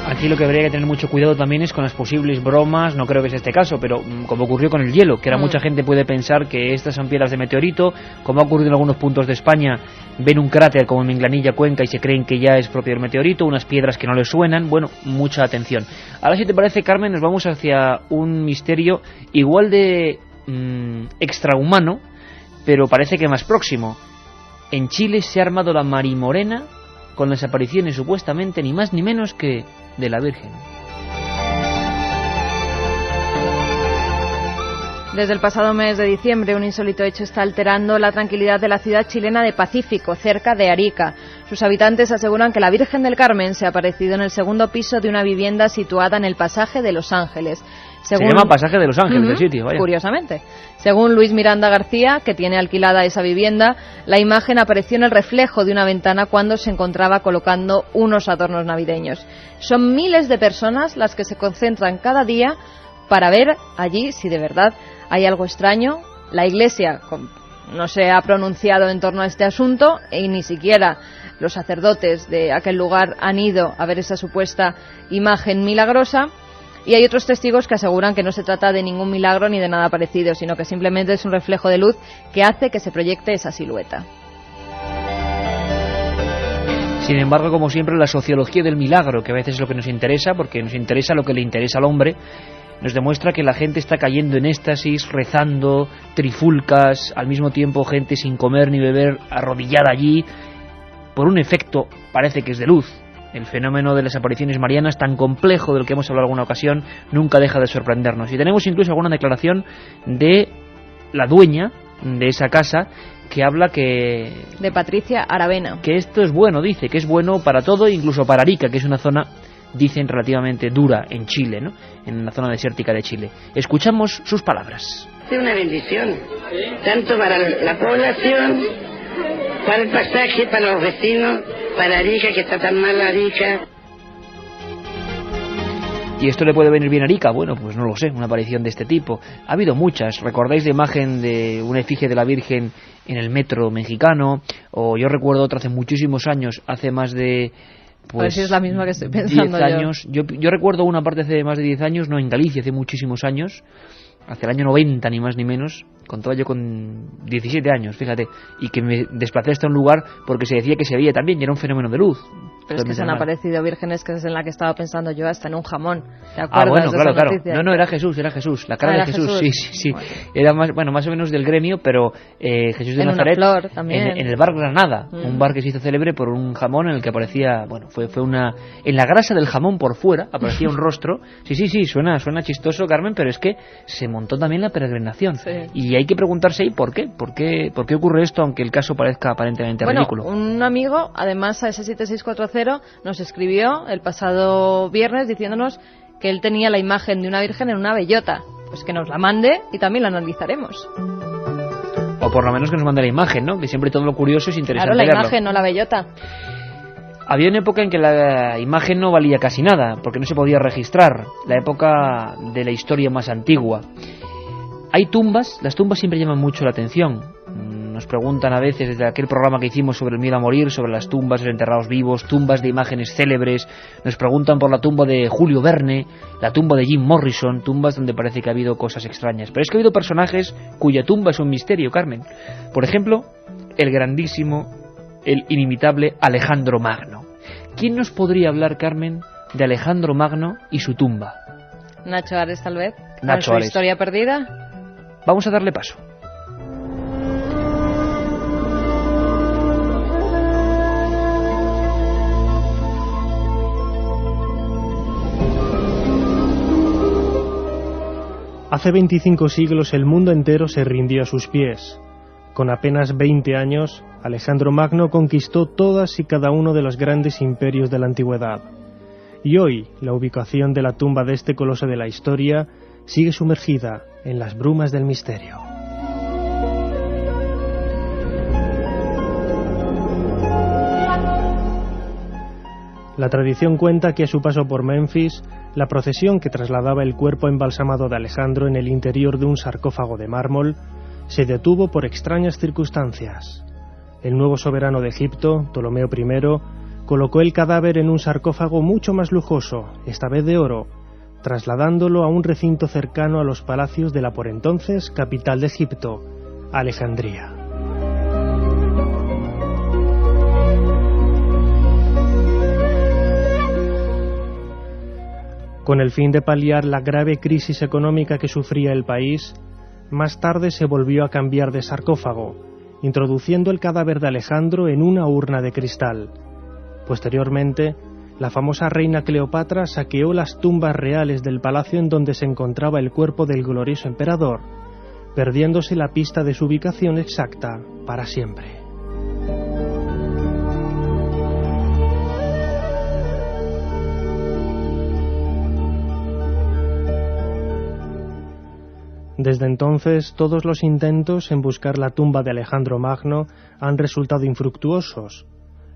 Aquí lo que habría que tener mucho cuidado también es con las posibles bromas, no creo que sea este caso, pero como ocurrió con el hielo, que ahora mucha gente puede pensar que estas son piedras de meteorito, como ha ocurrido en algunos puntos de España, ven un cráter como en Minglanilla, Cuenca, y se creen que ya es propio del meteorito, unas piedras que no les suenan, bueno, mucha atención. Ahora, si te parece, Carmen, nos vamos hacia un misterio igual de extrahumano, pero parece que más próximo. En Chile se ha armado la marimorena con las apariciones supuestamente ni más ni menos que de la Virgen. Desde el pasado mes de diciembre, un insólito hecho está alterando la tranquilidad de la ciudad chilena de Pacífico, cerca de Arica. Sus habitantes aseguran que la Virgen del Carmen se ha aparecido en el segundo piso de una vivienda situada en el Pasaje de Los Ángeles. Se llama Pasaje de Los Ángeles, el sitio, vaya. Curiosamente. Según Luis Miranda García, que tiene alquilada esa vivienda, la imagen apareció en el reflejo de una ventana cuando se encontraba colocando unos adornos navideños. Son miles de personas las que se concentran cada día para ver allí si de verdad hay algo extraño. La Iglesia no se ha pronunciado en torno a este asunto y ni siquiera los sacerdotes de aquel lugar han ido a ver esa supuesta imagen milagrosa. Y hay otros testigos que aseguran que no se trata de ningún milagro ni de nada parecido, sino que simplemente es un reflejo de luz que hace que se proyecte esa silueta. Sin embargo, como siempre, la sociología del milagro, que a veces es lo que nos interesa, porque nos interesa lo que le interesa al hombre, nos demuestra que la gente está cayendo en éxtasis, rezando, trifulcas, al mismo tiempo gente sin comer ni beber, arrodillada allí, por un efecto, parece que es de luz, El fenómeno de las apariciones marianas, tan complejo del que hemos hablado en alguna ocasión, nunca deja de sorprendernos. Y tenemos incluso alguna declaración de la dueña de esa casa que habla de Patricia Aravena. Que esto es bueno, dice, que es bueno para todo, incluso para Arica, que es una zona, dicen, relativamente dura en Chile, ¿no? En la zona desértica de Chile. Escuchamos sus palabras. Es una bendición, tanto para la población, para el pasaje, para los vecinos, para Arica, que está tan mal Arica. ¿Y esto le puede venir bien a Arica? Bueno, pues no lo sé, una aparición de este tipo. Ha habido muchas. ¿Recordáis la imagen de una efigie de la Virgen en el metro mexicano? O yo recuerdo otra hace muchísimos años, hace más de... Pues, a ver si es la misma que estoy pensando 10 años. Yo recuerdo una parte hace más de 10 años, no, en Galicia, hace muchísimos años, hacia el año 90 ni más ni menos, contaba yo con 17 años, fíjate, y que me desplacé hasta un lugar porque se decía que se veía también y era un fenómeno de luz. Pero es que se han aparecido vírgenes, que es en la que estaba pensando yo, hasta en un jamón. ¿Te acuerdas? Ah, bueno, de claro. Noticia? No, era Jesús, la cara de Jesús. Sí. Bueno. Era más o menos del gremio, pero Jesús de en Nazaret, una flor, también. En el bar Granada, un bar que se hizo célebre por un jamón en el que aparecía, bueno, fue una... En la grasa del jamón por fuera aparecía un rostro. Sí, suena chistoso, Carmen, pero es que se montó también la peregrinación. Sí. Y hay que preguntarse ahí por qué ocurre esto, aunque el caso parezca aparentemente ridículo. Un amigo, además a ese 7640, nos escribió el pasado viernes diciéndonos que él tenía la imagen de una virgen en una bellota. Pues que nos la mande y también la analizaremos. O por lo menos que nos mande la imagen, ¿no? Que siempre todo lo curioso es interesante. Claro, la verlo. imagen, no la bellota. Había una época en que la imagen no valía casi nada, porque no se podía registrar. La época de la historia más antigua. Hay tumbas, las tumbas siempre llaman mucho la atención. Nos preguntan a veces desde aquel programa que hicimos sobre el miedo a morir, sobre las tumbas de los enterrados vivos, tumbas de imágenes célebres. Nos preguntan por la tumba de Julio Verne, la tumba de Jim Morrison, tumbas donde parece que ha habido cosas extrañas. Pero es que ha habido personajes cuya tumba es un misterio, Carmen. Por ejemplo, el grandísimo, el inimitable Alejandro Magno. ¿Quién nos podría hablar, Carmen, de Alejandro Magno y su tumba? Nacho Ares, tal vez. Nacho ¿Con Ares. su historia perdida? Vamos a darle paso. Hace 25 siglos el mundo entero se rindió a sus pies. Con apenas 20 años, Alejandro Magno conquistó todas y cada uno de los grandes imperios de la antigüedad. Y hoy, la ubicación de la tumba de este coloso de la historia sigue sumergida en las brumas del misterio. La tradición cuenta que a su paso por Memphis, la procesión que trasladaba el cuerpo embalsamado de Alejandro en el interior de un sarcófago de mármol se detuvo por extrañas circunstancias. El nuevo soberano de Egipto, Ptolomeo I, colocó el cadáver en un sarcófago mucho más lujoso, esta vez de oro, trasladándolo a un recinto cercano a los palacios de la por entonces capital de Egipto, Alejandría. Con el fin de paliar la grave crisis económica que sufría el país, más tarde se volvió a cambiar de sarcófago, introduciendo el cadáver de Alejandro en una urna de cristal. Posteriormente, la famosa reina Cleopatra saqueó las tumbas reales del palacio en donde se encontraba el cuerpo del glorioso emperador, perdiéndose la pista de su ubicación exacta para siempre. Desde entonces, todos los intentos en buscar la tumba de Alejandro Magno han resultado infructuosos,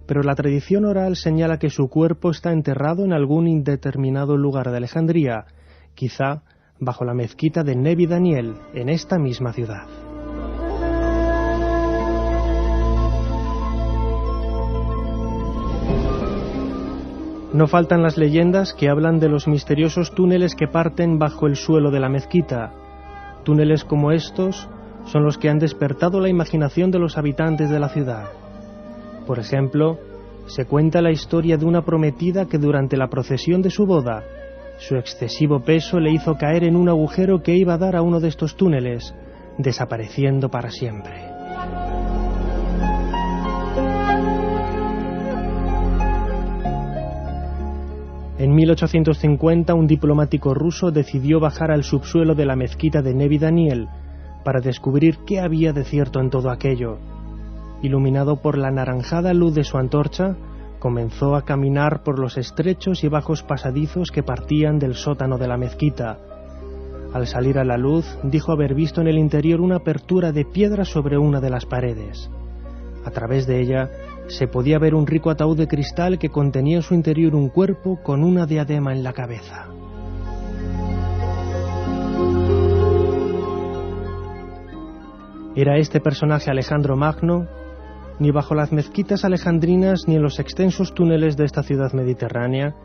pero la tradición oral señala que su cuerpo está enterrado en algún indeterminado lugar de Alejandría, quizá bajo la mezquita de Nebi Daniel, en esta misma ciudad. No faltan las leyendas que hablan de los misteriosos túneles que parten bajo el suelo de la mezquita. Túneles como estos son los que han despertado la imaginación de los habitantes de la ciudad. Por ejemplo, se cuenta la historia de una prometida que durante la procesión de su boda, su excesivo peso le hizo caer en un agujero que iba a dar a uno de estos túneles, desapareciendo para siempre. 1850 un diplomático ruso decidió bajar al subsuelo de la mezquita de Nevi Daniel para descubrir qué había de cierto en todo aquello. Iluminado por la anaranjada luz de su antorcha, comenzó a caminar por los estrechos y bajos pasadizos que partían del sótano de la mezquita. Al salir a la luz, dijo haber visto en el interior una apertura de piedra sobre una de las paredes. A través de ella se podía ver un rico ataúd de cristal que contenía en su interior un cuerpo con una diadema en la cabeza. ¿Era este personaje Alejandro Magno? Ni bajo las mezquitas alejandrinas, ni en los extensos túneles de esta ciudad mediterránea,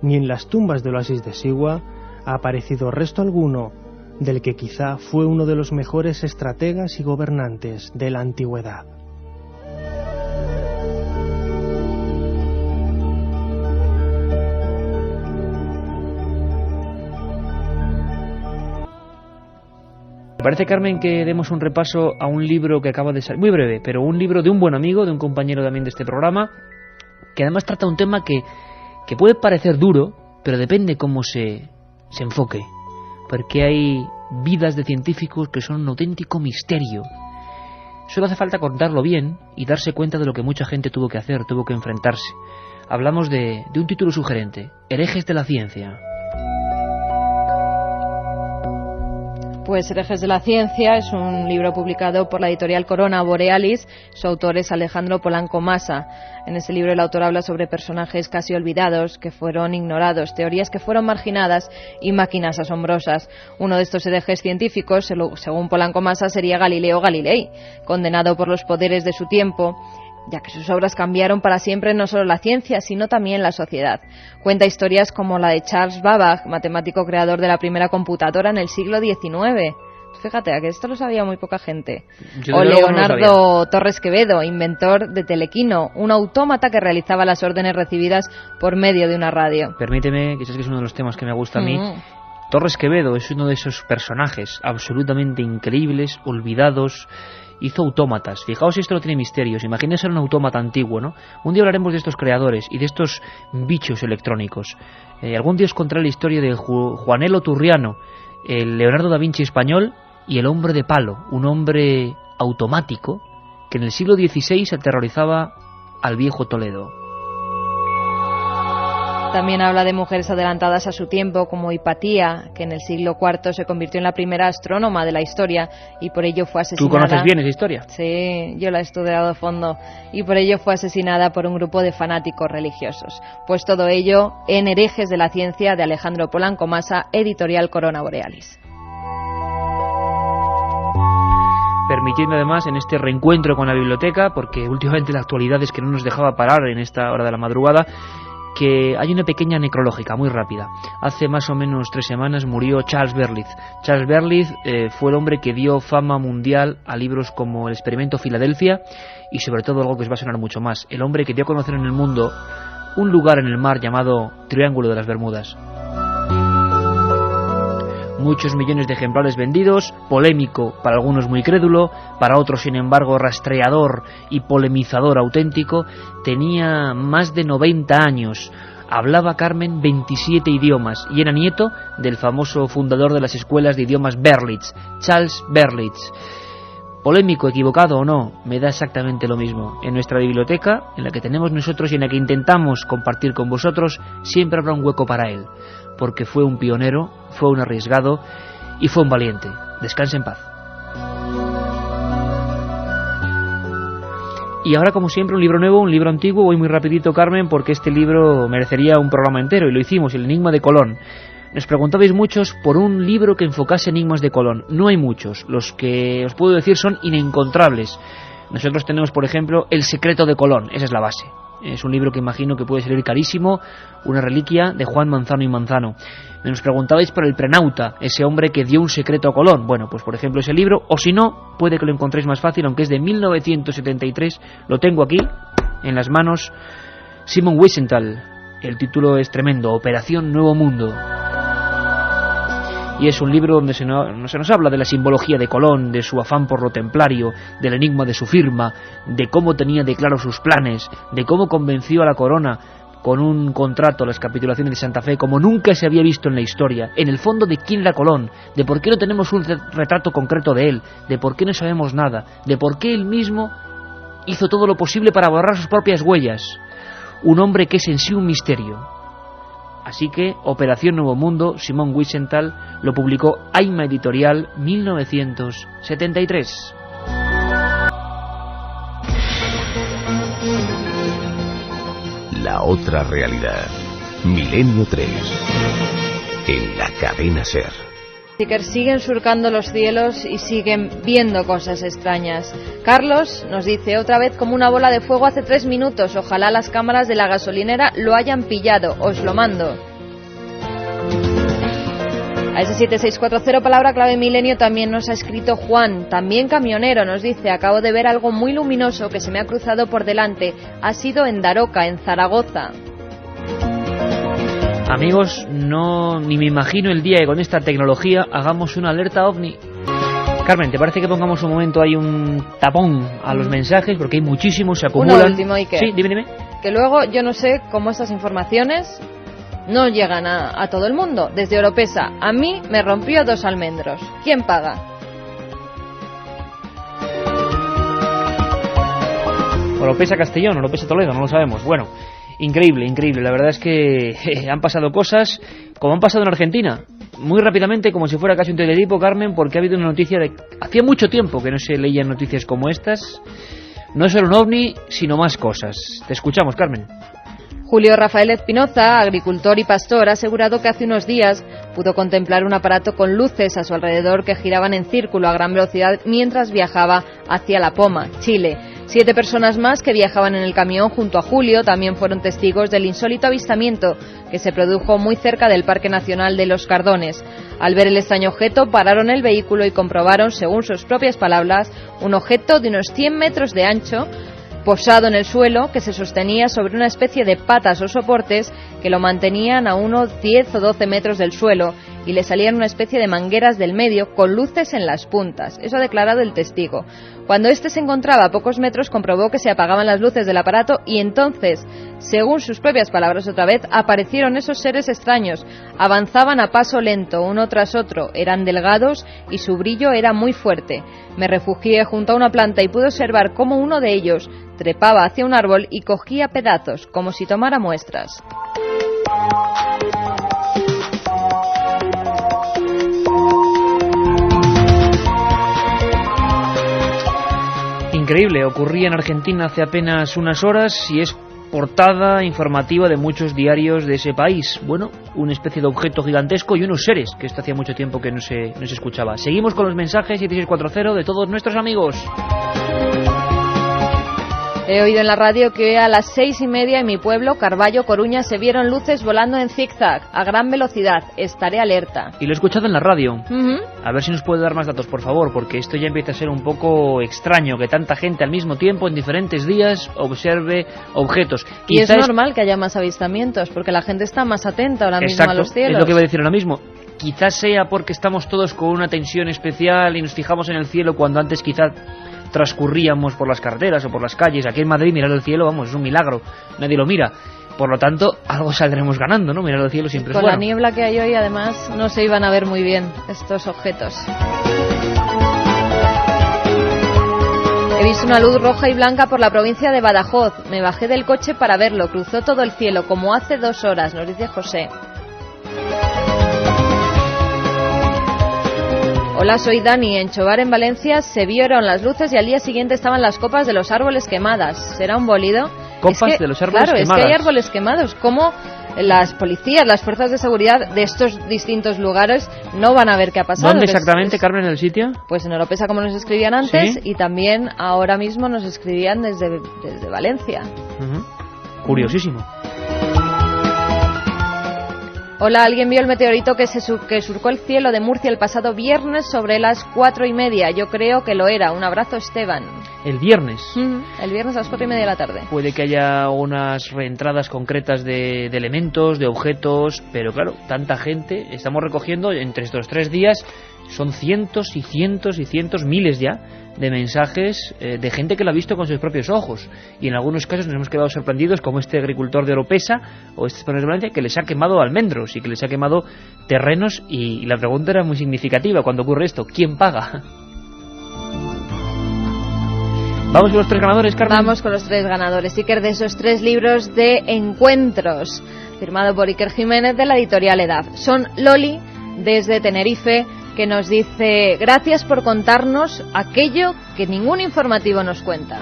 ni en las tumbas del oasis de Siwa, ha aparecido resto alguno del que quizá fue uno de los mejores estrategas y gobernantes de la antigüedad. Parece, Carmen, que demos un repaso a un libro que acaba de salir, muy breve, pero un libro de un buen amigo, de un compañero también de este programa, que además trata un tema que puede parecer duro, pero depende cómo se enfoque, porque hay vidas de científicos que son un auténtico misterio. Solo hace falta contarlo bien y darse cuenta de lo que mucha gente tuvo que hacer, tuvo que enfrentarse. Hablamos de un título sugerente, Herejes de la Ciencia. Pues Herejes de la Ciencia es un libro publicado por la editorial Corona Borealis. Su autor es Alejandro Polanco Massa. En ese libro el autor habla sobre personajes casi olvidados, que fueron ignorados, teorías que fueron marginadas y máquinas asombrosas. Uno de estos herejes científicos, según Polanco Massa, sería Galileo Galilei, condenado por los poderes de su tiempo, ya que sus obras cambiaron para siempre no solo la ciencia, sino también la sociedad. Cuenta historias como la de Charles Babbage, matemático creador de la primera computadora en el siglo XIX. Fíjate, a que esto lo sabía muy poca gente. O Leonardo Torres Quevedo, inventor de Telequino, un autómata que realizaba las órdenes recibidas por medio de una radio. Permíteme, que sabes que es uno de los temas que me gusta a mí. Torres Quevedo es uno de esos personajes absolutamente increíbles, olvidados. Hizo autómatas. Fijaos si esto no tiene misterios. Imagínense un autómata antiguo, ¿no? Un día hablaremos de estos creadores y de estos bichos electrónicos. Algún día os contaré la historia de Juanelo Turriano, el Leonardo da Vinci español y el hombre de palo, un hombre automático que en el siglo XVI aterrorizaba al viejo Toledo. También habla de mujeres adelantadas a su tiempo, como Hipatía, que en el siglo IV se convirtió en la primera astrónoma de la historia y por ello fue asesinada. ¿Tú conoces bien esa historia? Sí, yo la he estudiado a fondo. Y por ello fue asesinada por un grupo de fanáticos religiosos. Pues todo ello en Herejes de la Ciencia de Alejandro Polanco Massa, editorial Corona Borealis. Permitidme además en este reencuentro con la biblioteca, porque últimamente la actualidad es que no nos dejaba parar en esta hora de la madrugada, que hay una pequeña necrológica muy rápida. Hace más o menos 3 semanas murió Charles Berlitz. Charles Berlitz fue el hombre que dio fama mundial a libros como El experimento Filadelfia y sobre todo algo que os va a sonar mucho más, el hombre que dio a conocer en el mundo un lugar en el mar llamado Triángulo de las Bermudas. Muchos millones de ejemplares vendidos, polémico, para algunos muy crédulo, para otros sin embargo rastreador y polemizador auténtico. Tenía más de 90 años, hablaba, Carmen, 27 idiomas y era nieto del famoso fundador de las escuelas de idiomas Berlitz, Charles Berlitz. Polémico, equivocado o no, me da exactamente lo mismo. En nuestra biblioteca, en la que tenemos nosotros y en la que intentamos compartir con vosotros, siempre habrá un hueco para él, porque fue un pionero, fue un arriesgado y fue un valiente. Descanse en paz. Y ahora, como siempre, un libro nuevo, un libro antiguo. Voy muy rapidito, Carmen, porque este libro merecería un programa entero y lo hicimos, El enigma de Colón. Nos preguntabais muchos por un libro que enfocase enigmas de Colón. No hay muchos. Los que os puedo decir son inencontrables. Nosotros tenemos, por ejemplo, El secreto de Colón. Esa es la base. Es un libro que imagino que puede salir carísimo, una reliquia de Juan Manzano y Manzano. Nos preguntabais por el Prenauta, ese hombre que dio un secreto a Colón. Bueno, pues por ejemplo ese libro, o si no, puede que lo encontréis más fácil, aunque es de 1973, lo tengo aquí, en las manos, Simon Wiesenthal. El título es tremendo, Operación Nuevo Mundo. Y es un libro donde se nos habla de la simbología de Colón, de su afán por lo templario, del enigma de su firma, de cómo tenía de claro sus planes, de cómo convenció a la corona con un contrato, las capitulaciones de Santa Fe, como nunca se había visto en la historia. En el fondo, de quién era Colón, de por qué no tenemos un retrato concreto de él, de por qué no sabemos nada, de por qué él mismo hizo todo lo posible para borrar sus propias huellas. Un hombre que es en sí un misterio. Así que Operación Nuevo Mundo, Simón Wiesenthal, lo publicó Aima Editorial, 1973. La otra realidad. Milenio 3. En la cadena SER. Seekers siguen surcando los cielos y siguen viendo cosas extrañas. Carlos nos dice otra vez como una bola de fuego hace 3 minutos. Ojalá las cámaras de la gasolinera lo hayan pillado. Os lo mando. A ese 7640, palabra clave milenio, también nos ha escrito Juan, también camionero, nos dice: acabo de ver algo muy luminoso que se me ha cruzado por delante. Ha sido en Daroca, en Zaragoza. Amigos, ni me imagino el día que con esta tecnología hagamos una alerta ovni. Carmen, ¿te parece que pongamos un momento ahí un tapón a los mensajes? Porque hay muchísimos, se acumulan. Uno último, Iker. Sí, dime. Que luego yo no sé cómo estas informaciones no llegan a todo el mundo. Desde Oropesa, a mí me rompió 2 almendros. ¿Quién paga? Oropesa Castellón, Oropesa Toledo, no lo sabemos. Bueno, increíble. La verdad es que han pasado cosas como han pasado en Argentina. Muy rápidamente, como si fuera casi un teletipo, Carmen, porque ha habido una noticia de... Hacía mucho tiempo que no se leían noticias como estas. No solo un ovni, sino más cosas. Te escuchamos, Carmen. Julio Rafael Espinoza, agricultor y pastor, ha asegurado que hace unos días pudo contemplar un aparato con luces a su alrededor que giraban en círculo a gran velocidad mientras viajaba hacia La Poma, Chile. 7 personas más que viajaban en el camión junto a Julio también fueron testigos del insólito avistamiento que se produjo muy cerca del Parque Nacional de los Cardones. Al ver el extraño objeto, pararon el vehículo y comprobaron, según sus propias palabras, un objeto de unos 100 metros de ancho, posado en el suelo, que se sostenía sobre una especie de patas o soportes que lo mantenían a unos 10 o 12 metros del suelo, y le salían una especie de mangueras del medio con luces en las puntas. Eso ha declarado el testigo. Cuando éste se encontraba a pocos metros, comprobó que se apagaban las luces del aparato y entonces, según sus propias palabras otra vez, aparecieron esos seres extraños. Avanzaban a paso lento, uno tras otro, eran delgados y su brillo era muy fuerte. Me refugié junto a una planta y pude observar cómo uno de ellos trepaba hacia un árbol y cogía pedazos, como si tomara muestras. Increíble, ocurría en Argentina hace apenas unas horas y es portada informativa de muchos diarios de ese país. Bueno, una especie de objeto gigantesco y unos seres que esto hacía mucho tiempo que no se escuchaba. Seguimos con los mensajes 7640 de todos nuestros amigos. He oído en la radio que a las 6:30 en mi pueblo, Carballo, Coruña, se vieron luces volando en zigzag a gran velocidad. Estaré alerta. Y lo he escuchado en la radio. Uh-huh. A ver si nos puede dar más datos, por favor, porque esto ya empieza a ser un poco extraño, que tanta gente al mismo tiempo, en diferentes días, observe objetos. Y es normal que haya más avistamientos, porque la gente está más atenta ahora mismo a los cielos. Es lo que iba a decir ahora mismo. Quizás sea porque estamos todos con una tensión especial y nos fijamos en el cielo cuando antes quizás transcurríamos por las carreteras o por las calles. Aquí en Madrid mirar el cielo, vamos, es un milagro, nadie lo mira. Por lo tanto, algo saldremos ganando, ¿no? Mirar el cielo siempre es bueno. Con la niebla que hay hoy, además, no se iban a ver muy bien estos objetos. He visto una luz roja y blanca por la provincia de Badajoz. Me bajé del coche para verlo. Cruzó todo el cielo, como hace 2 horas, nos dice José. Hola, soy Dani. En Chobar, en Valencia, se vieron las luces y al día siguiente estaban las copas de los árboles quemadas. ¿Será un bolido? Copas de los árboles quemadas. Claro, es que hay árboles quemados. ¿Cómo las policías, las fuerzas de seguridad de estos distintos lugares no van a ver qué ha pasado? ¿Dónde exactamente, Carmen, en el sitio? Pues en Oropesa, como nos escribían antes, ¿sí? Y también ahora mismo nos escribían desde Valencia. Uh-huh. Curiosísimo. Hola, ¿alguien vio el meteorito que surcó el cielo de Murcia el pasado viernes sobre las 4:30? Yo creo que lo era. Un abrazo, Esteban. el viernes. El viernes a las 4:30 de la tarde. Puede que haya unas reentradas concretas de elementos, de objetos, pero claro, tanta gente, estamos recogiendo entre estos 3 días, son cientos y cientos y cientos, miles ya, de mensajes de gente que lo ha visto con sus propios ojos, y en algunos casos nos hemos quedado sorprendidos, como este agricultor de Oropesa o este español de Valencia, que les ha quemado almendros y que les ha quemado terrenos, y la pregunta era muy significativa cuando ocurre esto: ¿quién paga? Vamos con los 3 ganadores, Carmen. Vamos con los 3 ganadores, Iker, de esos 3 libros de encuentros, firmado por Iker Jiménez, de la editorial Edad. Son Loli, desde Tenerife, que nos dice: gracias por contarnos aquello que ningún informativo nos cuenta.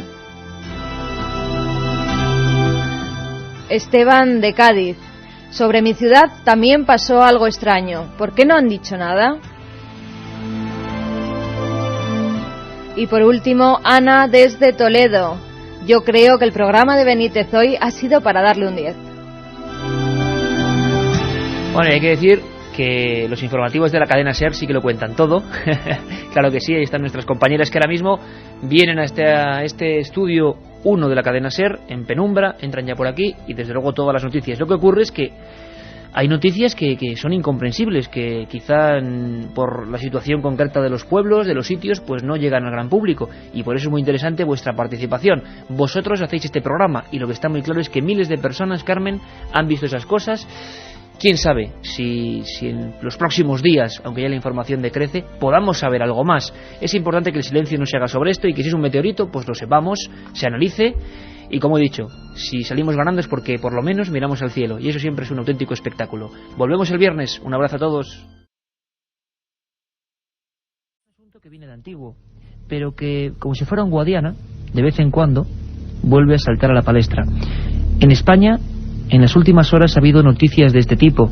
Esteban, de Cádiz: sobre mi ciudad también pasó algo extraño. ¿Por qué no han dicho nada? Y por último, Ana, desde Toledo: yo creo que el programa de Benítez hoy ha sido para darle un 10. Bueno, hay que decir que los informativos de la cadena SER sí que lo cuentan todo. Claro que sí, ahí están nuestras compañeras que ahora mismo vienen a este estudio 1 de la cadena SER en penumbra, entran ya por aquí, y desde luego todas las noticias. Lo que ocurre es que hay noticias que son incomprensibles, que quizá por la situación concreta de los pueblos, de los sitios, pues no llegan al gran público, y por eso es muy interesante vuestra participación. Vosotros hacéis este programa, y lo que está muy claro es que miles de personas, Carmen, han visto esas cosas. Quién sabe si en los próximos días, aunque ya la información decrece, podamos saber algo más. Es importante que el silencio no se haga sobre esto, y que si es un meteorito, pues lo sepamos, se analice. Y como he dicho, si salimos ganando es porque por lo menos miramos al cielo, y eso siempre es un auténtico espectáculo. Volvemos el viernes. Un abrazo a todos. Un asunto que viene de antiguo, pero que, como si fuera un Guadiana, de vez en cuando vuelve a saltar a la palestra. En España, en las últimas horas ha habido noticias de este tipo.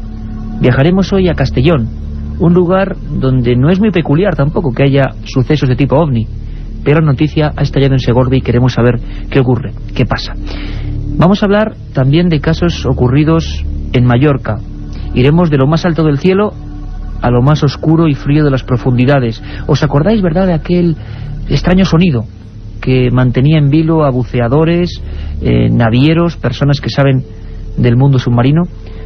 Viajaremos hoy a Castellón, un lugar donde no es muy peculiar tampoco que haya sucesos de tipo ovni, pero la noticia ha estallado en Segorbe y queremos saber qué ocurre, qué pasa. Vamos a hablar también de casos ocurridos en Mallorca. Iremos de lo más alto del cielo a lo más oscuro y frío de las profundidades. ¿Os acordáis, verdad, de aquel extraño sonido que mantenía en vilo a buceadores, navieros, personas que saben del mundo submarino?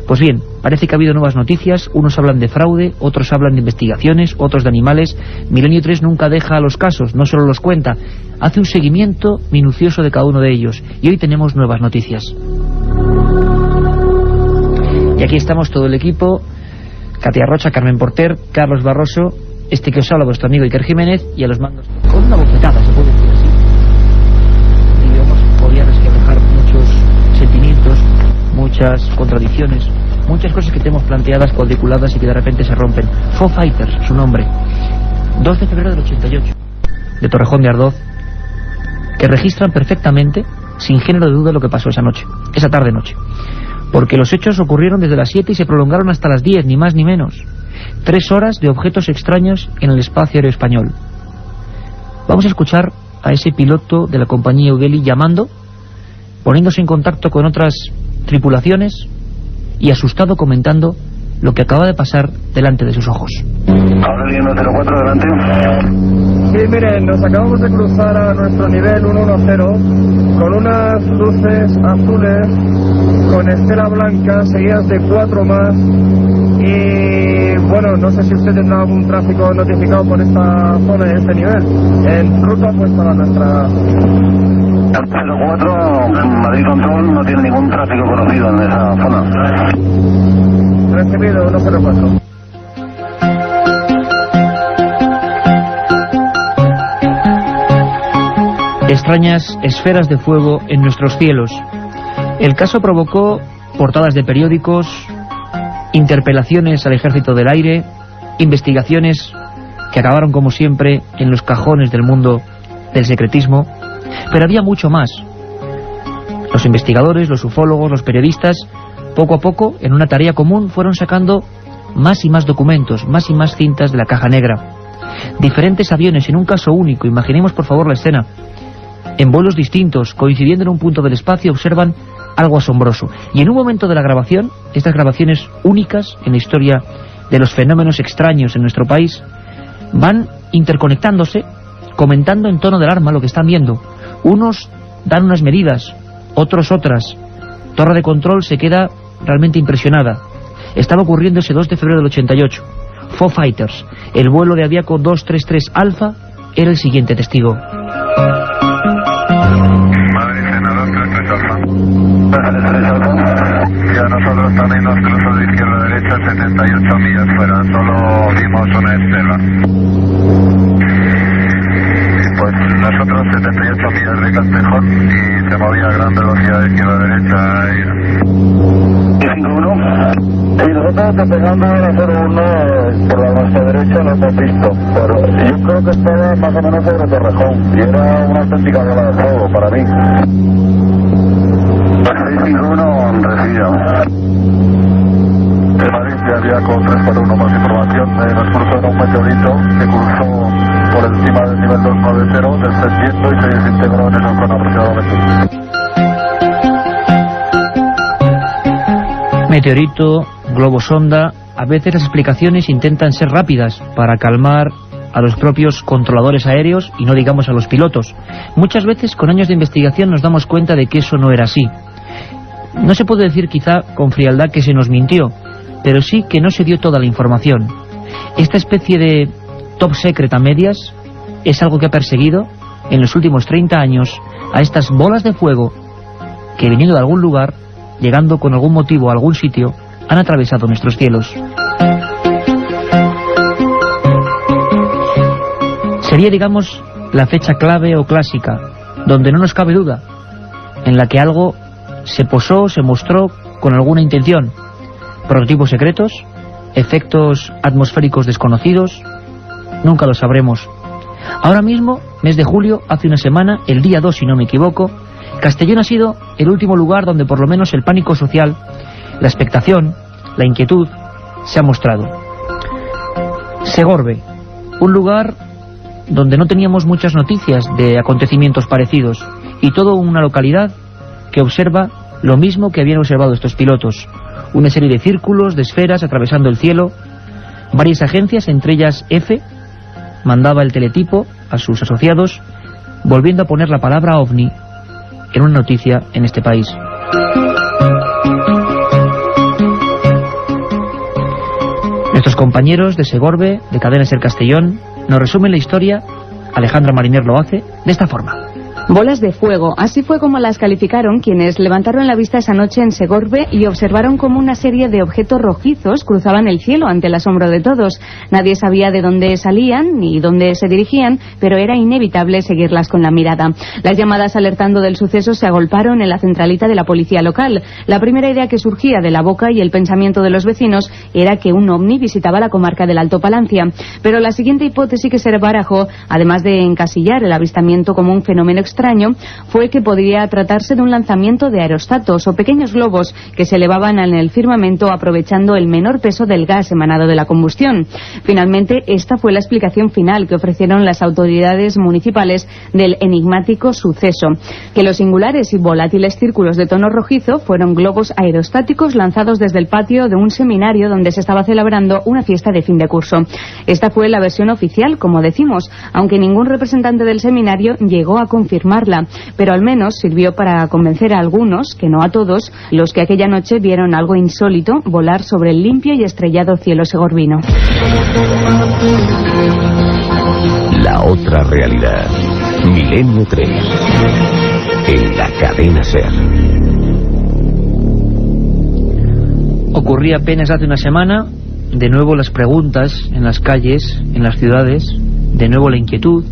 Pues bien, parece que ha habido nuevas noticias. Unos hablan de fraude, otros hablan de investigaciones, otros de animales. Milenio 3 nunca deja a los casos, no solo los cuenta, hace un seguimiento minucioso de cada uno de ellos. Y hoy tenemos nuevas noticias. Y aquí estamos todo el equipo: Katia Rocha, Carmen Porter, Carlos Barroso, este que os habla, vuestro amigo Iker Jiménez, y a los mandos con una bofetada, se puede decir así. Y digamos, podía resquebrajar muchos sentimientos, muchas contradicciones, muchas cosas que tenemos planteadas, cuadriculadas, y que de repente se rompen. Foo Fighters, su nombre. 2 de febrero del 88, de Torrejón de Ardoz, que registran perfectamente, sin género de duda, lo que pasó esa noche, esa tarde-noche. Porque los hechos ocurrieron desde las 7 y se prolongaron hasta las 10, ni más ni menos. 3 horas de objetos extraños en el espacio aéreo español. Vamos a escuchar a ese piloto de la compañía Eudeli llamando, poniéndose en contacto con otras tripulaciones y asustado comentando lo que acaba de pasar delante de sus ojos. Aurelio 104, delante. Sí, miren, nos acabamos de cruzar a nuestro nivel 110 con unas luces azules con estela blanca seguidas de 4 más, y bueno, no sé si usted tendrá algún tráfico notificado por esta zona y este nivel. En ruta pues para nuestra... 04, Madrid Control, no tiene ningún tráfico conocido en esa zona. Recibido, 104. Extrañas esferas de fuego en nuestros cielos. El caso provocó portadas de periódicos, interpelaciones al Ejército del Aire, investigaciones que acabaron como siempre en los cajones del mundo del secretismo. Pero había mucho más. Los investigadores, los ufólogos, los periodistas, poco a poco, en una tarea común, fueron sacando más y más documentos, más y más cintas de la caja negra. Diferentes aviones en un caso único, imaginemos por favor la escena. En vuelos distintos, coincidiendo en un punto del espacio, observan algo asombroso. Y en un momento de la grabación, estas grabaciones únicas en la historia de los fenómenos extraños en nuestro país, van interconectándose, comentando en tono de alarma lo que están viendo. Unos dan unas medidas, otros otras. Torre de control se queda realmente impresionada. Estaba ocurriendo ese 2 de febrero del 88. Foo Fighters, el vuelo de Aviaco 233 Alfa, era el siguiente testigo. Madrid, senador 33 Alfa. Y a nosotros también nos cruzó de izquierda a derecha 78 millas fuera, solo vimos una estela. Y pues nosotros 78 millas de Castejón y se movía a gran velocidad de izquierda a derecha. ¿Y 5-1? Sí, nosotros despegando a 0-1 por la nuestra derecha lo hemos visto, pero yo creo que estaba más o menos sobre Torrejón y era una auténtica bola de fuego para mí. 651 recibido. De Madrid ya había con 341 más información, nos cruzó en un meteorito que cruzó por encima del nivel 290, descendiendo y se desintegró en el Ocon aproximadamente. Meteorito, globo sonda, a veces las explicaciones intentan ser rápidas para calmar a los propios controladores aéreos y no digamos a los pilotos. Muchas veces con años de investigación nos damos cuenta de que eso no era así. No se puede decir quizá con frialdad que se nos mintió, pero sí que no se dio toda la información. Esta especie de top secret a medias es algo que ha perseguido en los últimos 30 años a estas bolas de fuego que viniendo de algún lugar, llegando con algún motivo a algún sitio, han atravesado nuestros cielos. Sería, digamos, la fecha clave o clásica, donde no nos cabe duda, en la que algo se posó, se mostró con alguna intención. Prototipos secretos, efectos atmosféricos desconocidos, nunca lo sabremos. Ahora mismo, mes de julio, hace una semana, el día 2 si no me equivoco, Castellón ha sido el último lugar donde por lo menos el pánico social, la expectación, la inquietud, se ha mostrado. Segorbe, un lugar donde no teníamos muchas noticias de acontecimientos parecidos, y todo una localidad que observa lo mismo que habían observado estos pilotos. Una serie de círculos, de esferas atravesando el cielo. Varias agencias, entre ellas EFE, mandaba el teletipo a sus asociados, volviendo a poner la palabra OVNI en una noticia en este país. Nuestros compañeros de Segorbe, de Cadena SER Castellón, nos resumen la historia. Alejandra Mariner lo hace de esta forma. Bolas de fuego, así fue como las calificaron quienes levantaron la vista esa noche en Segorbe y observaron cómo una serie de objetos rojizos cruzaban el cielo ante el asombro de todos. Nadie sabía de dónde salían ni dónde se dirigían, pero era inevitable seguirlas con la mirada. Las llamadas alertando del suceso se agolparon en la centralita de la policía local. La primera idea que surgía de la boca y el pensamiento de los vecinos era que un ovni visitaba la comarca del Alto Palancia. Pero la siguiente hipótesis que se barajó, además de encasillar el avistamiento como un fenómeno extraño, fue que podría tratarse de un lanzamiento de aerostatos o pequeños globos que se elevaban en el firmamento aprovechando el menor peso del gas emanado de la combustión. Finalmente, esta fue la explicación final que ofrecieron las autoridades municipales del enigmático suceso, que los singulares y volátiles círculos de tono rojizo fueron globos aerostáticos lanzados desde el patio de un seminario donde se estaba celebrando una fiesta de fin de curso. Esta fue la versión oficial, como decimos, aunque ningún representante del seminario llegó a confirmarla, pero al menos sirvió para convencer a algunos, que no a todos, los que aquella noche vieron algo insólito volar sobre el limpio y estrellado cielo segorbino. La otra realidad. Milenio 3. En la cadena SER. Ocurría apenas hace una semana, de nuevo las preguntas en las calles, en las ciudades, de nuevo la inquietud,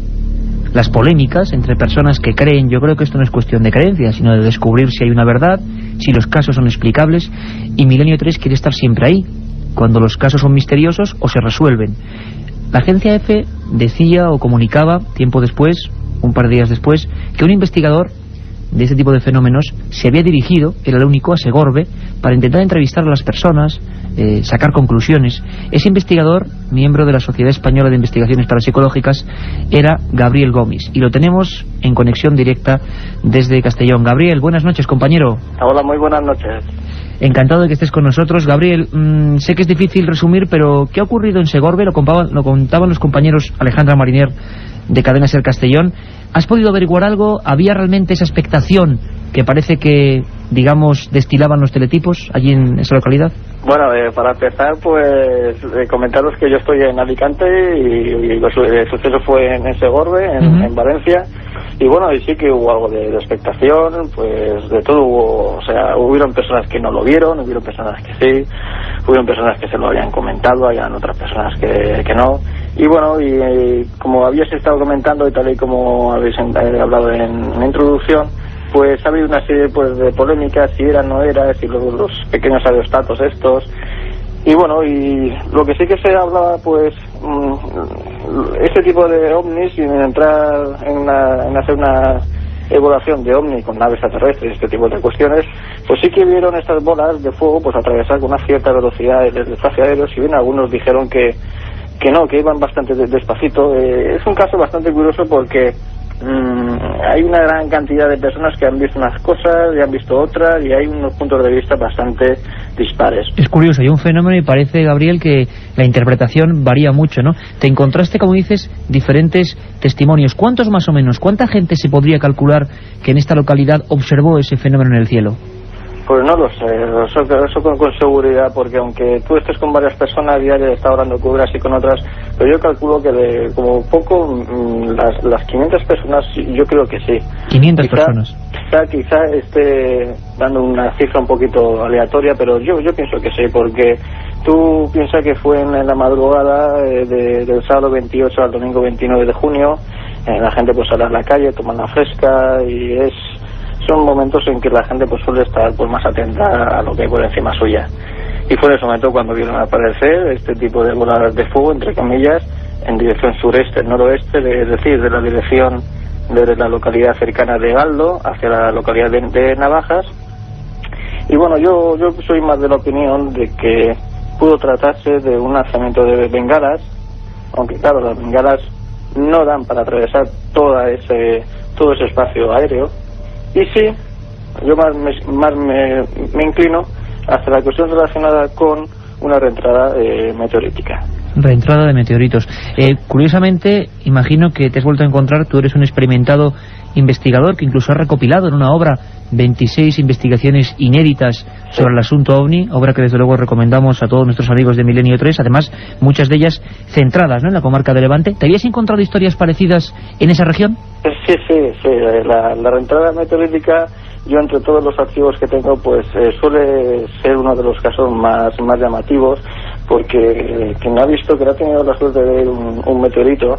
las polémicas entre personas que creen. Yo creo que esto no es cuestión de creencias, sino de descubrir si hay una verdad, si los casos son explicables, y Milenio 3 quiere estar siempre ahí, cuando los casos son misteriosos o se resuelven. La agencia EFE decía o comunicaba tiempo después, un par de días después, que un investigador de este tipo de fenómenos se había dirigido, era el único, a Segorbe para intentar entrevistar a las personas, sacar conclusiones. Ese investigador, miembro de la Sociedad Española de Investigaciones Parapsicológicas, era Gabriel Gómez, y lo tenemos en conexión directa desde Castellón. Gabriel, buenas noches, compañero. Hola, muy buenas noches. Encantado de que estés con nosotros. Gabriel, sé que es difícil resumir, pero ¿qué ha ocurrido en Segorbe? Lo contaban los compañeros Alejandra Mariner de Cadena SER Castellón. ¿Has podido averiguar algo? ¿Había realmente esa expectación que parece que, digamos, destilaban los teletipos allí en esa localidad? Bueno, para empezar, pues comentaros que yo estoy en Alicante y el suceso fue en Segorbe, en Valencia. Y bueno, y sí que hubo algo de expectación, pues de todo hubo. O sea, hubieron personas que no lo vieron, hubieron personas que sí, hubieron personas que se lo habían comentado, habían otras personas que no. Y bueno, y como habías estado comentando y tal y como habéis hablado en la introducción, pues ha habido una serie pues de polémicas, si era, no era, si los pequeños aerostatos estos. Y bueno, y lo que sí que se hablaba, pues este tipo de ovnis, sin entrar en hacer una evaluación de ovni con naves extraterrestres, este tipo de cuestiones, pues sí que vieron estas bolas de fuego pues atravesar con una cierta velocidad el espacio aéreo. Si bien algunos dijeron que no, que iban bastante despacito. Es un caso bastante curioso porque hay una gran cantidad de personas que han visto unas cosas y han visto otras, y hay unos puntos de vista bastante dispares. Es curioso, hay un fenómeno y parece, Gabriel, que la interpretación varía mucho, ¿no? Te encontraste, como dices, diferentes testimonios. ¿Cuántos más o menos? ¿Cuánta gente se podría calcular que en esta localidad observó ese fenómeno en el cielo? Pues no lo sé, eso con seguridad, porque aunque tú estés con varias personas diarias, estás hablando con unas y con otras, pero yo calculo que de como poco las 500 personas, yo creo que sí. 500 personas. Quizá esté dando una cifra un poquito aleatoria, pero yo pienso que sí, porque tú piensas que fue en la madrugada del sábado 28 al domingo 29 de junio, la gente pues sale a la calle, toma la fresca y son momentos en que la gente pues suele estar pues más atenta a lo que hay por encima suya. Y fue en ese momento cuando vieron aparecer este tipo de bolas de fuego, entre comillas, en dirección sureste-noroeste, es decir, de la dirección de la localidad cercana de Galdo hacia la localidad de Navajas. Y bueno, yo soy más de la opinión de que pudo tratarse de un lanzamiento de bengalas, aunque claro, las bengalas no dan para atravesar todo ese espacio aéreo. Y sí, yo más me inclino hacia la cuestión relacionada con una reentrada meteorítica. Reentrada de meteoritos. Curiosamente, imagino que te has vuelto a encontrar, tú eres un experimentado investigador que incluso has recopilado en una obra 26 investigaciones inéditas sobre el asunto OVNI, obra que desde luego recomendamos a todos nuestros amigos de Milenio 3, además muchas de ellas centradas, ¿no?, en la comarca de Levante. ¿Te habías encontrado historias parecidas en esa región? Sí, la reentrada meteorítica, yo entre todos los archivos que tengo, pues suele ser uno de los casos más llamativos, porque quien ha visto, que no ha tenido la suerte de ver un meteorito,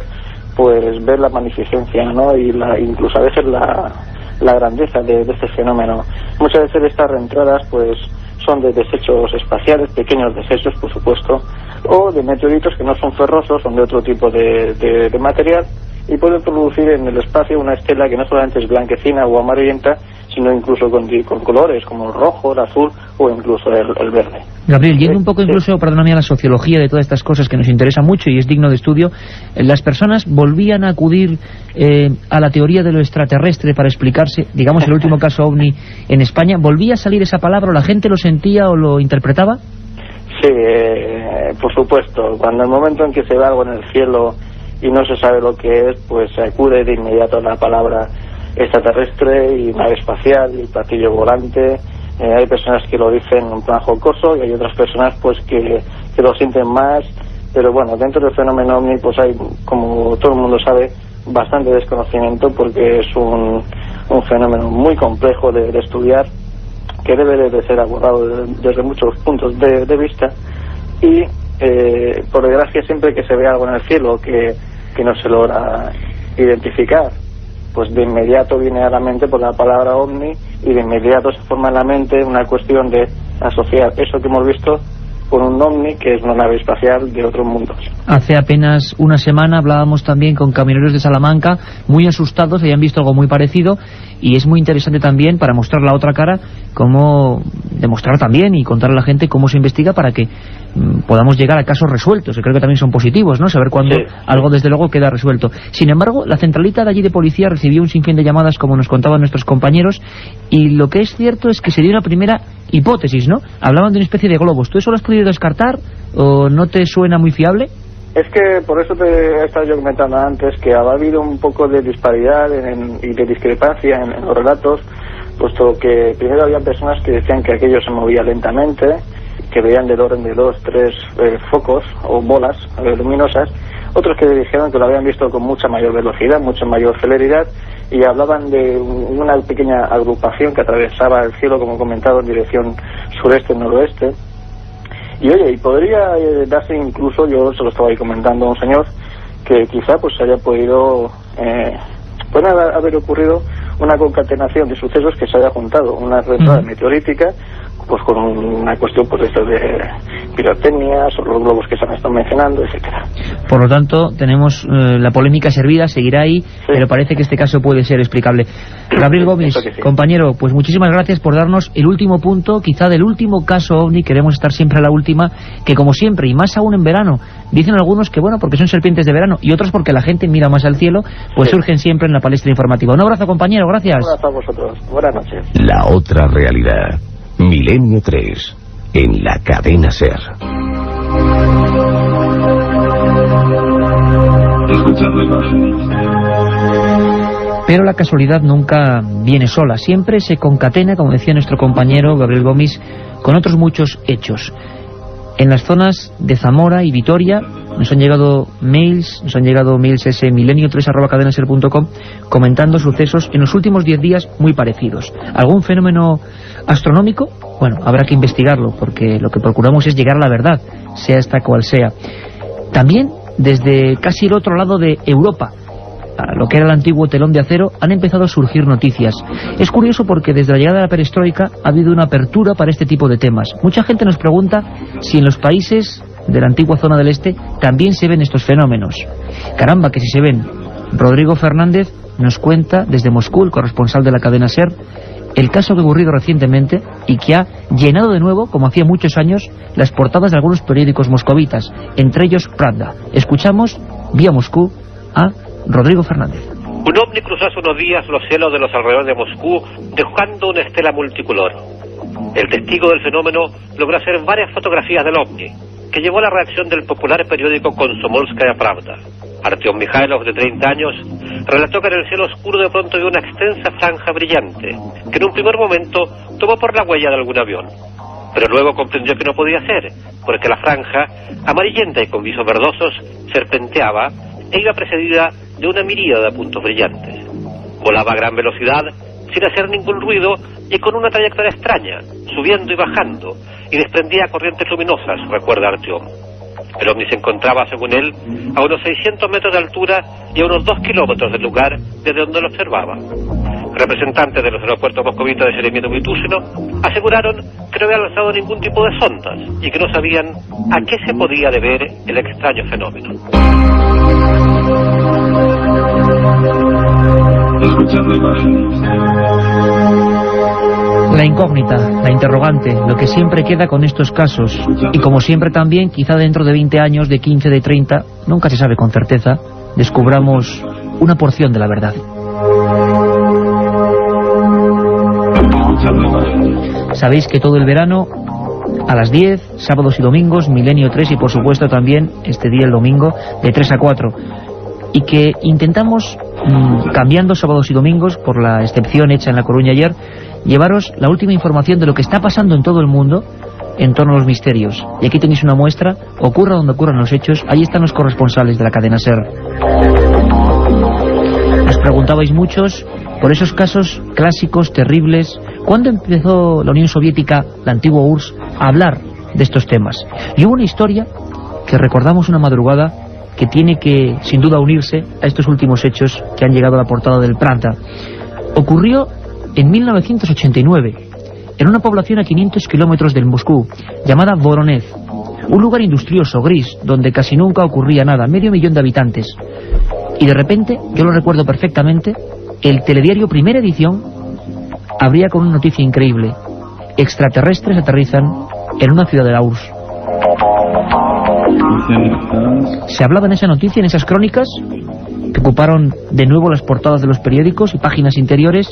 pues ver la magnificencia, ¿no?, y incluso a veces la grandeza de este fenómeno. Muchas veces estas reentradas pues son de desechos espaciales, pequeños desechos por supuesto, o de meteoritos que no son ferrosos, son de otro tipo de material, y pueden producir en el espacio una estela que no solamente es blanquecina o amarillenta, sino incluso con colores como el rojo, el azul o incluso el verde. Gabriel, yendo un poco incluso, perdóname, a la sociología de todas estas cosas que nos interesa mucho y es digno de estudio, las personas volvían a acudir a la teoría de lo extraterrestre para explicarse, digamos, el último caso OVNI en España. ¿Volvía a salir esa palabra o la gente lo sentía o lo interpretaba? Sí, por supuesto. Cuando el momento en que se ve algo en el cielo y no se sabe lo que es, pues se acude de inmediato a la palabra extraterrestre y nave espacial y platillo volante. Hay personas que lo dicen en plan jocoso y hay otras personas pues que lo sienten más, pero bueno, dentro del fenómeno OVNI pues hay, como todo el mundo sabe, bastante desconocimiento, porque es un fenómeno muy complejo de estudiar, que debe de ser abordado desde muchos puntos de vista, y por desgracia siempre que se ve algo en el cielo que no se logra identificar, pues de inmediato viene a la mente por la palabra OVNI, y de inmediato se forma en la mente una cuestión de asociar eso que hemos visto con un OVNI, que es una nave espacial de otros mundos. Hace apenas una semana hablábamos también con camioneros de Salamanca, muy asustados, habían visto algo muy parecido, y es muy interesante también, para mostrar la otra cara, cómo demostrar también y contar a la gente cómo se investiga para que podamos llegar a casos resueltos, que creo que también son positivos, ¿no?, saber cuándo algo desde luego queda resuelto. Sin embargo, la centralita de allí de policía recibió un sinfín de llamadas, como nos contaban nuestros compañeros, y lo que es cierto es que se dio una primera hipótesis, ¿no? Hablaban de una especie de globos. ¿Tú eso lo has podido descartar o no te suena muy fiable? Es que por eso te he estado yo comentando antes que ha habido un poco de disparidad y de discrepancia en los relatos, puesto que primero había personas que decían que aquello se movía lentamente, que veían del orden de 2, 3 focos o bolas luminosas, otros que dijeron que lo habían visto con mucha mayor velocidad, mucha mayor celeridad, y hablaban de una pequeña agrupación que atravesaba el cielo, como he comentado, en dirección sureste-noroeste. Y oye, y podría darse incluso, yo se lo estaba ahí comentando a un señor, que quizá pues haya podido, puede haber ocurrido una concatenación de sucesos que se haya juntado, una retrada meteorítica, pues con una cuestión pues esto de pirotecnias o los globos que se han estado mencionando, etcétera. Por lo tanto, tenemos la polémica servida, seguirá ahí, pero parece que este caso puede ser explicable. Gabriel Gomis, compañero, pues muchísimas gracias por darnos el último punto, quizá del último caso OVNI. Queremos estar siempre a la última, que como siempre, y más aún en verano, dicen algunos que bueno, porque son serpientes de verano, y otros porque la gente mira más al cielo, pues surgen siempre en la palestra informativa. Un abrazo, compañero, gracias. Un abrazo a vosotros, buenas noches. La otra realidad. Milenio 3, en la cadena SER. Pero la casualidad nunca viene sola, siempre se concatena, como decía nuestro compañero Gabriel Gomis, con otros muchos hechos. En las zonas de Zamora y Vitoria nos han llegado mails ese milenio3@cadenaser.com comentando sucesos en los últimos 10 días muy parecidos. ¿Algún fenómeno astronómico? Bueno, habrá que investigarlo, porque lo que procuramos es llegar a la verdad, sea esta cual sea. También desde casi el otro lado de Europa, a lo que era el antiguo telón de acero, han empezado a surgir noticias. Es curioso porque desde la llegada de la perestroika ha habido una apertura para este tipo de temas. Mucha gente nos pregunta si en los países de la antigua zona del este también se ven estos fenómenos. Caramba, que si se ven. Rodrigo Fernández nos cuenta desde Moscú, el corresponsal de la cadena SER, el caso que ha ocurrido recientemente y que ha llenado de nuevo, como hacía muchos años, las portadas de algunos periódicos moscovitas, entre ellos Pravda. Escuchamos, vía Moscú, a Rodrigo Fernández. Un ovni cruzó hace unos días los cielos de los alrededores de Moscú, dejando una estela multicolor. El testigo del fenómeno logró hacer varias fotografías del ovni, que llevó a la reacción del popular periódico Komsomolskaya Pravda. Artyom Mikhailov, de 30 años, relató que en el cielo oscuro de pronto vio una extensa franja brillante, que en un primer momento tomó por la huella de algún avión. Pero luego comprendió que no podía ser, porque la franja, amarillenta y con visos verdosos, serpenteaba e iba precedida de una miríada de puntos brillantes. Volaba a gran velocidad, sin hacer ningún ruido y con una trayectoria extraña, subiendo y bajando, y desprendía corrientes luminosas, recuerda Artyom. El ovni se encontraba, según él, a unos 600 metros de altura y a unos 2 kilómetros del lugar desde donde lo observaba. Representantes de los aeropuertos moscovitas de Sheremetyevo y Tushino aseguraron que no habían lanzado ningún tipo de sondas y que no sabían a qué se podía deber el extraño fenómeno. La incógnita, la interrogante, lo que siempre queda con estos casos. Y como siempre también, quizá dentro de 20 años, de 15, de 30, nunca se sabe con certeza, descubramos una porción de la verdad. Sabéis que todo el verano, a las 10, sábados y domingos, Milenio 3 y por supuesto también este día el domingo, de 3 a 4. Y que intentamos, cambiando sábados y domingos, por la excepción hecha en La Coruña ayer, llevaros la última información de lo que está pasando en todo el mundo en torno a los misterios. Y aquí tenéis una muestra, ocurra donde ocurran los hechos, ahí están los corresponsales de la cadena SER. Nos preguntabais muchos por esos casos clásicos, terribles. ¿Cuándo empezó la Unión Soviética, la antigua URSS, a hablar de estos temas? Y hubo una historia que recordamos una madrugada que tiene que, sin duda, unirse a estos últimos hechos que han llegado a la portada del Pravda. Ocurrió en 1989, en una población a 500 kilómetros del Moscú, llamada Voronezh, un lugar industrioso, gris, donde casi nunca ocurría nada, 500.000 de habitantes. Y de repente, yo lo recuerdo perfectamente, el telediario Primera Edición abría con una noticia increíble: extraterrestres aterrizan en una ciudad de la URSS. Se hablaba en esa noticia, en esas crónicas, que ocuparon de nuevo las portadas de los periódicos y páginas interiores,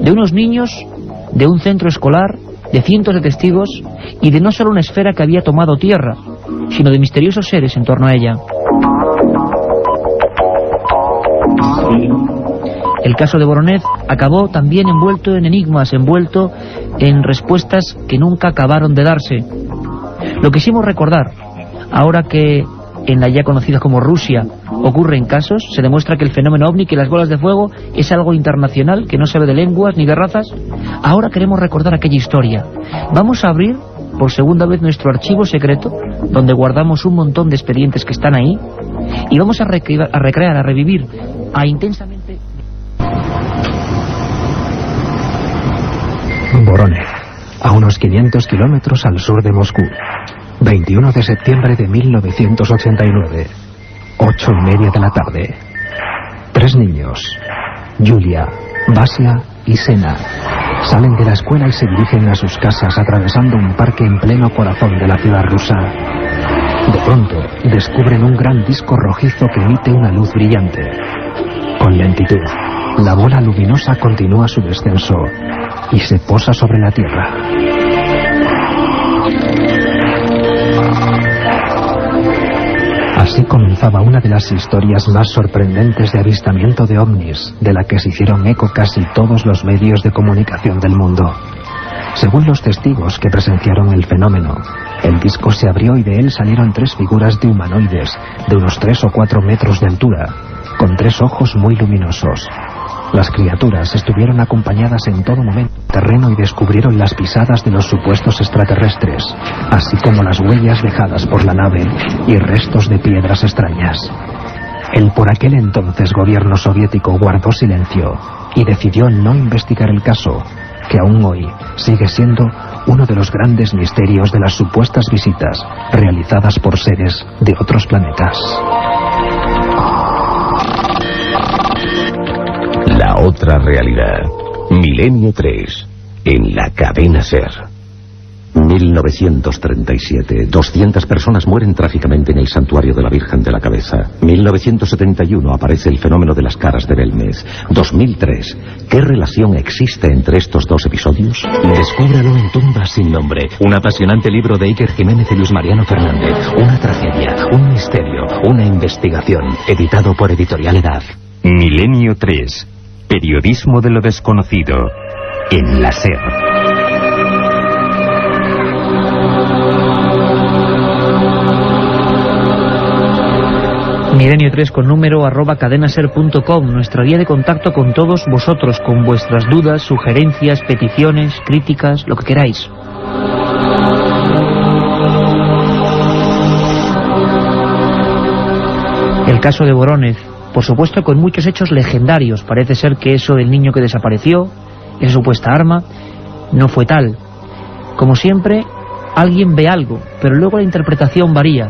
de unos niños, de un centro escolar, de cientos de testigos y de no solo una esfera que había tomado tierra, sino de misteriosos seres en torno a ella. El caso de Voronezh acabó también envuelto en enigmas, envuelto en respuestas que nunca acabaron de darse. Lo quisimos recordar, ahora que en la ya conocida como Rusia ocurren casos, se demuestra que el fenómeno ovni, que las bolas de fuego, es algo internacional, que no se ve de lenguas ni de razas. Ahora queremos recordar aquella historia. Vamos a abrir por segunda vez nuestro archivo secreto, donde guardamos un montón de expedientes que están ahí, y vamos a recrear, a revivir, a intensamente... Voronezh, a unos 500 kilómetros al sur de Moscú. 21 de septiembre de 1989, 8:30 de la tarde. 3 niños, Yulia, Vasya y Sena, salen de la escuela y se dirigen a sus casas atravesando un parque en pleno corazón de la ciudad rusa. De pronto, descubren un gran disco rojizo que emite una luz brillante. Con lentitud, la bola luminosa continúa su descenso y se posa sobre la Tierra. Así comenzaba una de las historias más sorprendentes de avistamiento de ovnis, de la que se hicieron eco casi todos los medios de comunicación del mundo. Según los testigos que presenciaron el fenómeno, el disco se abrió y de él salieron 3 figuras de humanoides, de unos 3 o 4 metros de altura, con 3 ojos muy luminosos. Las criaturas estuvieron acompañadas en todo momento del terreno y descubrieron las pisadas de los supuestos extraterrestres, así como las huellas dejadas por la nave y restos de piedras extrañas. El por aquel entonces gobierno soviético guardó silencio y decidió no investigar el caso, que aún hoy sigue siendo uno de los grandes misterios de las supuestas visitas realizadas por seres de otros planetas. La otra realidad. Milenio 3. En la cadena SER. 1937. 200 personas mueren trágicamente en el santuario de la Virgen de la Cabeza. 1971. Aparece el fenómeno de las caras de Belmez. 2003. ¿Qué relación existe entre estos dos episodios? Descúbralo en Tumbas sin nombre. Un apasionante libro de Iker Jiménez y Luis Mariano Fernández. Una tragedia, un misterio, una investigación. Editado por Editorial Edad. Milenio 3. Periodismo de lo desconocido. En la SER. Milenio 3 con número @cadenaser.com, nuestra vía de contacto con todos vosotros, con vuestras dudas, sugerencias, peticiones, críticas, lo que queráis. El caso de Voronezh, por supuesto con muchos hechos legendarios. Parece ser que eso del niño que desapareció, esa supuesta arma, no fue tal. Como siempre, alguien ve algo, pero luego la interpretación varía.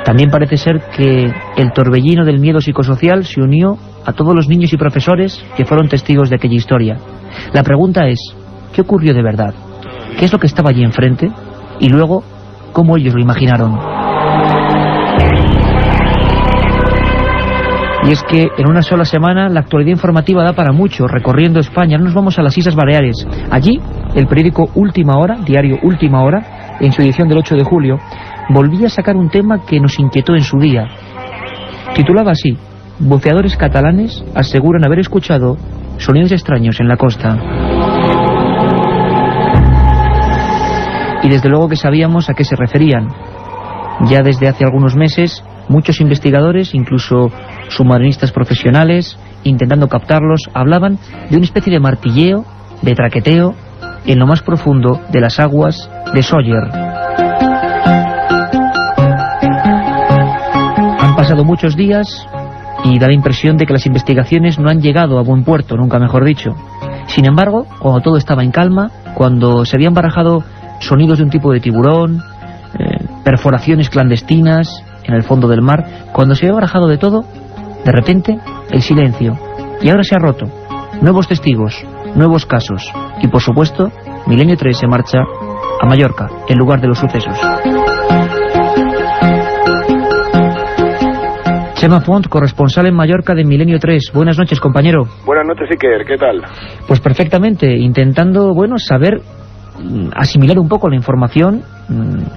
También parece ser que el torbellino del miedo psicosocial se unió a todos los niños y profesores que fueron testigos de aquella historia. La pregunta es, ¿qué ocurrió de verdad? ¿Qué es lo que estaba allí enfrente? Y luego, ¿cómo ellos lo imaginaron? Y es que en una sola semana la actualidad informativa da para mucho. Recorriendo España, nos vamos a las Islas Baleares. Allí, el periódico Última Hora, diario Última Hora, en su edición del 8 de julio, volvía a sacar un tema que nos inquietó en su día. Titulaba así: buceadores catalanes aseguran haber escuchado sonidos extraños en la costa. Y desde luego que sabíamos a qué se referían. Ya desde hace algunos meses, muchos investigadores, incluso submarinistas profesionales, intentando captarlos, hablaban de una especie de martilleo, de traqueteo, en lo más profundo de las aguas de Sawyer. Han pasado muchos días y da la impresión de que las investigaciones no han llegado a buen puerto, nunca mejor dicho. Sin embargo, cuando todo estaba en calma, cuando se habían barajado sonidos de un tipo de tiburón, perforaciones clandestinas en el fondo del mar, cuando se había barajado de todo, de repente, el silencio. Y ahora se ha roto. Nuevos testigos, nuevos casos. Y por supuesto, Milenio 3 se marcha a Mallorca, en lugar de los sucesos. Chema Font, corresponsal en Mallorca de Milenio 3. Buenas noches, compañero. Buenas noches, Iker. ¿Qué tal? Pues perfectamente, intentando, saber, asimilar un poco la información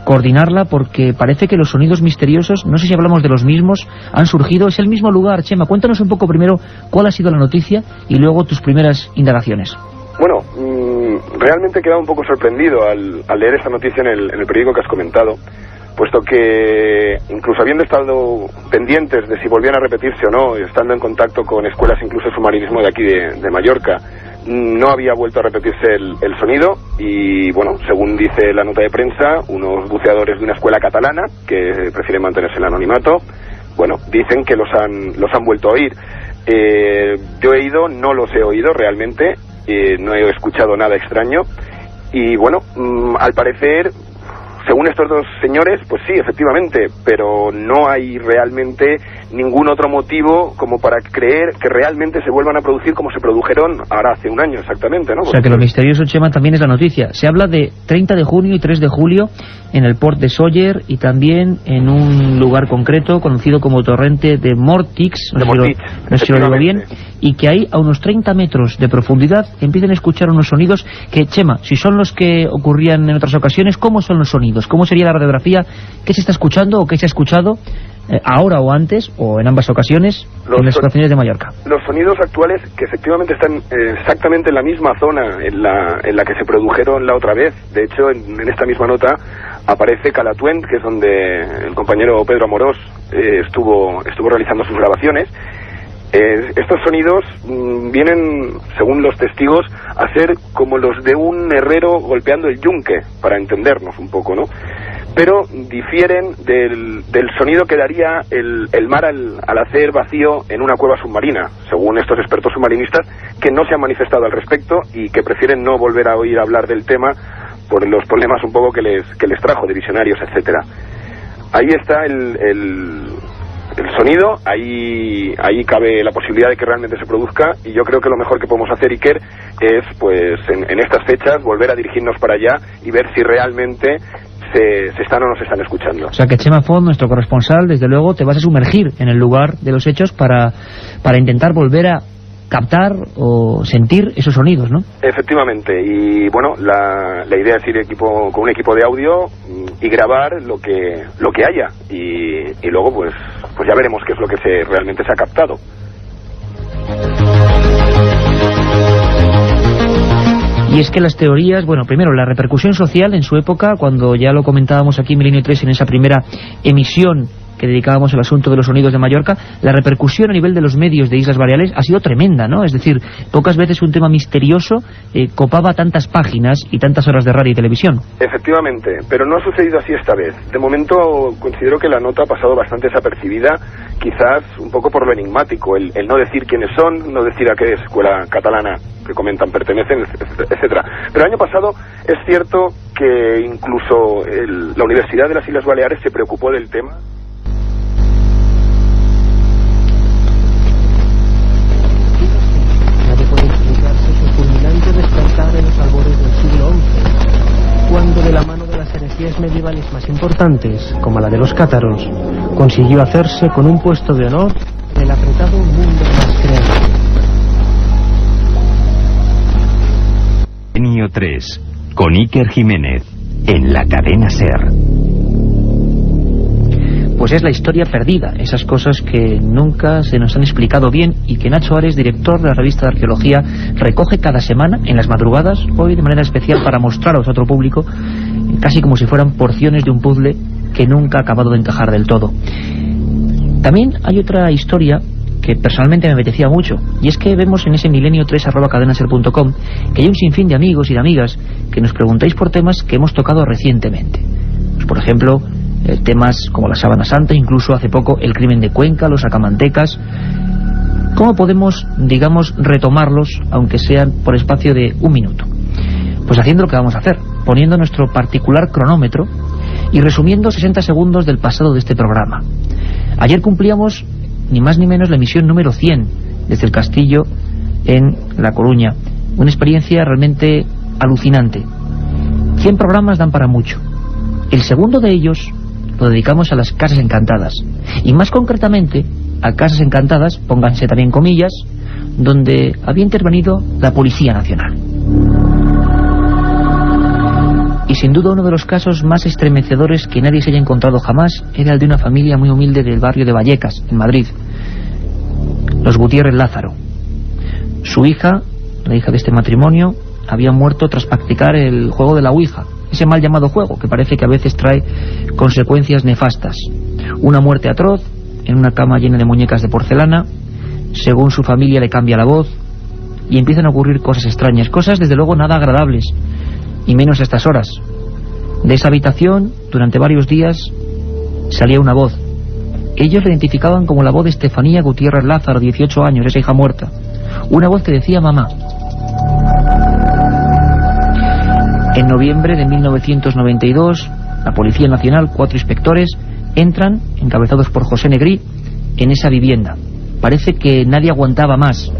coordinarla, porque parece que los sonidos misteriosos, no sé si hablamos de los mismos, han surgido. Es el mismo lugar. Chema, cuéntanos un poco primero cuál ha sido la noticia y luego tus primeras indagaciones. Bueno, realmente he quedado un poco sorprendido al leer esta noticia en el periódico que has comentado, puesto que incluso habiendo estado pendientes de si volvían a repetirse o no, estando en contacto con escuelas incluso de submarinismo de aquí de Mallorca, no había vuelto a repetirse el sonido. Y bueno, según dice la nota de prensa, unos buceadores de una escuela catalana que prefieren mantenerse en el anonimato, bueno, dicen que los han vuelto a oír. Yo he ido, no los he oído realmente, no he escuchado nada extraño. Y bueno, al parecer, según estos dos señores, pues sí, efectivamente, pero no hay realmente ningún otro motivo como para creer que realmente se vuelvan a producir como se produjeron ahora hace un año exactamente, ¿no? O sea que lo misterioso, Chema, también es la noticia. Se habla de 30 de junio y 3 de julio en el port de Sóller y también en un lugar concreto conocido como Torrente de Mortix, no sé si lo digo bien, y que ahí a unos 30 metros de profundidad empiezan a escuchar unos sonidos que, Chema, si son los que ocurrían en otras ocasiones, ¿cómo son los sonidos? ¿Cómo sería la radiografía? ¿Qué se está escuchando o qué se ha escuchado ahora o antes, o en ambas ocasiones, en las estaciones de Mallorca? Los sonidos actuales, que efectivamente están exactamente en la misma zona en la que se produjeron la otra vez. De hecho, en esta misma nota aparece Calatuent, que es donde el compañero Pedro Amorós estuvo realizando sus grabaciones. Estos sonidos vienen, según los testigos, a ser como los de un herrero golpeando el yunque, para entendernos un poco, ¿no? Pero difieren del sonido que daría el mar al hacer vacío en una cueva submarina, según estos expertos submarinistas, que no se han manifestado al respecto y que prefieren no volver a oír hablar del tema por los problemas un poco que les trajo de visionarios, etcétera. Ahí está el sonido, ahí cabe la posibilidad de que realmente se produzca, y yo creo que lo mejor que podemos hacer, Iker, es pues en estas fechas volver a dirigirnos para allá y ver si realmente se están o no se están escuchando. O sea que Chema Font, nuestro corresponsal, desde luego te vas a sumergir en el lugar de los hechos para intentar volver a captar o sentir esos sonidos, ¿no? Efectivamente, y bueno, la idea es ir con un equipo de audio y grabar lo que haya, y luego pues ya veremos qué es lo que realmente se ha captado. Y es que las teorías, bueno, primero la repercusión social en su época, cuando ya lo comentábamos aquí en Milenio 3 en esa primera emisión que dedicábamos al asunto de los sonidos de Mallorca, la repercusión a nivel de los medios de Islas Baleares ha sido tremenda, ¿no? Es decir, pocas veces un tema misterioso copaba tantas páginas y tantas horas de radio y televisión. Efectivamente, pero no ha sucedido así esta vez. De momento considero que la nota ha pasado bastante desapercibida, quizás un poco por lo enigmático, el no decir quiénes son, no decir a qué escuela catalana que comentan pertenecen, etcétera. Pero el año pasado es cierto que incluso la Universidad de las Islas Baleares se preocupó del tema. En los albores del siglo XI, cuando de la mano de las herejías medievales más importantes, como la de los cátaros, consiguió hacerse con un puesto de honor en el apretado mundo más creado. Milenio 3, con Iker Jiménez, en la cadena SER. Pues es la historia perdida, esas cosas que nunca se nos han explicado bien y que Nacho Ares, director de la revista de arqueología, recoge cada semana en las madrugadas, hoy de manera especial para mostraros a otro público, casi como si fueran porciones de un puzzle que nunca ha acabado de encajar del todo. También hay otra historia que personalmente me apetecía mucho, y es que vemos en ese milenio3@cadenaser.com que hay un sinfín de amigos y de amigas que nos preguntáis por temas que hemos tocado recientemente. Pues, por ejemplo, temas como la Sábana Santa, incluso hace poco el crimen de Cuenca, los sacamantecas. ¿Cómo podemos, digamos, retomarlos, aunque sean por espacio de un minuto? Pues haciendo lo que vamos a hacer, poniendo nuestro particular cronómetro y resumiendo 60 segundos del pasado de este programa. Ayer cumplíamos ni más ni menos la emisión número 100 desde el Castillo en La Coruña. Una experiencia realmente alucinante. 100 programas dan para mucho. El segundo de ellos lo dedicamos a las casas encantadas, y más concretamente a casas encantadas, pónganse también comillas, donde había intervenido la Policía Nacional. Y Sin duda uno de los casos más estremecedores que nadie se haya encontrado jamás era el de una familia muy humilde del barrio de Vallecas, en Madrid, los Gutiérrez Lázaro. Su hija, la hija de este matrimonio, había muerto tras practicar el juego de la Ouija, ese mal llamado juego que parece que a veces trae consecuencias nefastas. Una muerte atroz, en una cama llena de muñecas de porcelana. Según su familia le cambia la voz y empiezan a ocurrir cosas extrañas, cosas desde luego nada agradables, y menos a estas horas. De esa habitación, durante varios días, salía una voz. Ellos la identificaban como la voz de Estefanía Gutiérrez Lázaro, 18 años, esa hija muerta. Una voz que decía mamá. En noviembre de 1992, la Policía Nacional, 4 inspectores, entran, encabezados por José Negrí, en esa vivienda. Parece que nadie aguantaba más,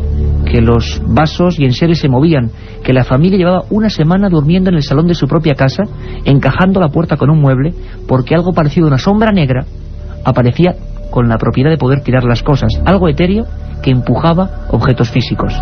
que los vasos y enseres se movían, que la familia llevaba una semana durmiendo en el salón de su propia casa, encajando la puerta con un mueble, porque algo parecido a una sombra negra aparecía con la propiedad de poder tirar las cosas, algo etéreo que empujaba objetos físicos.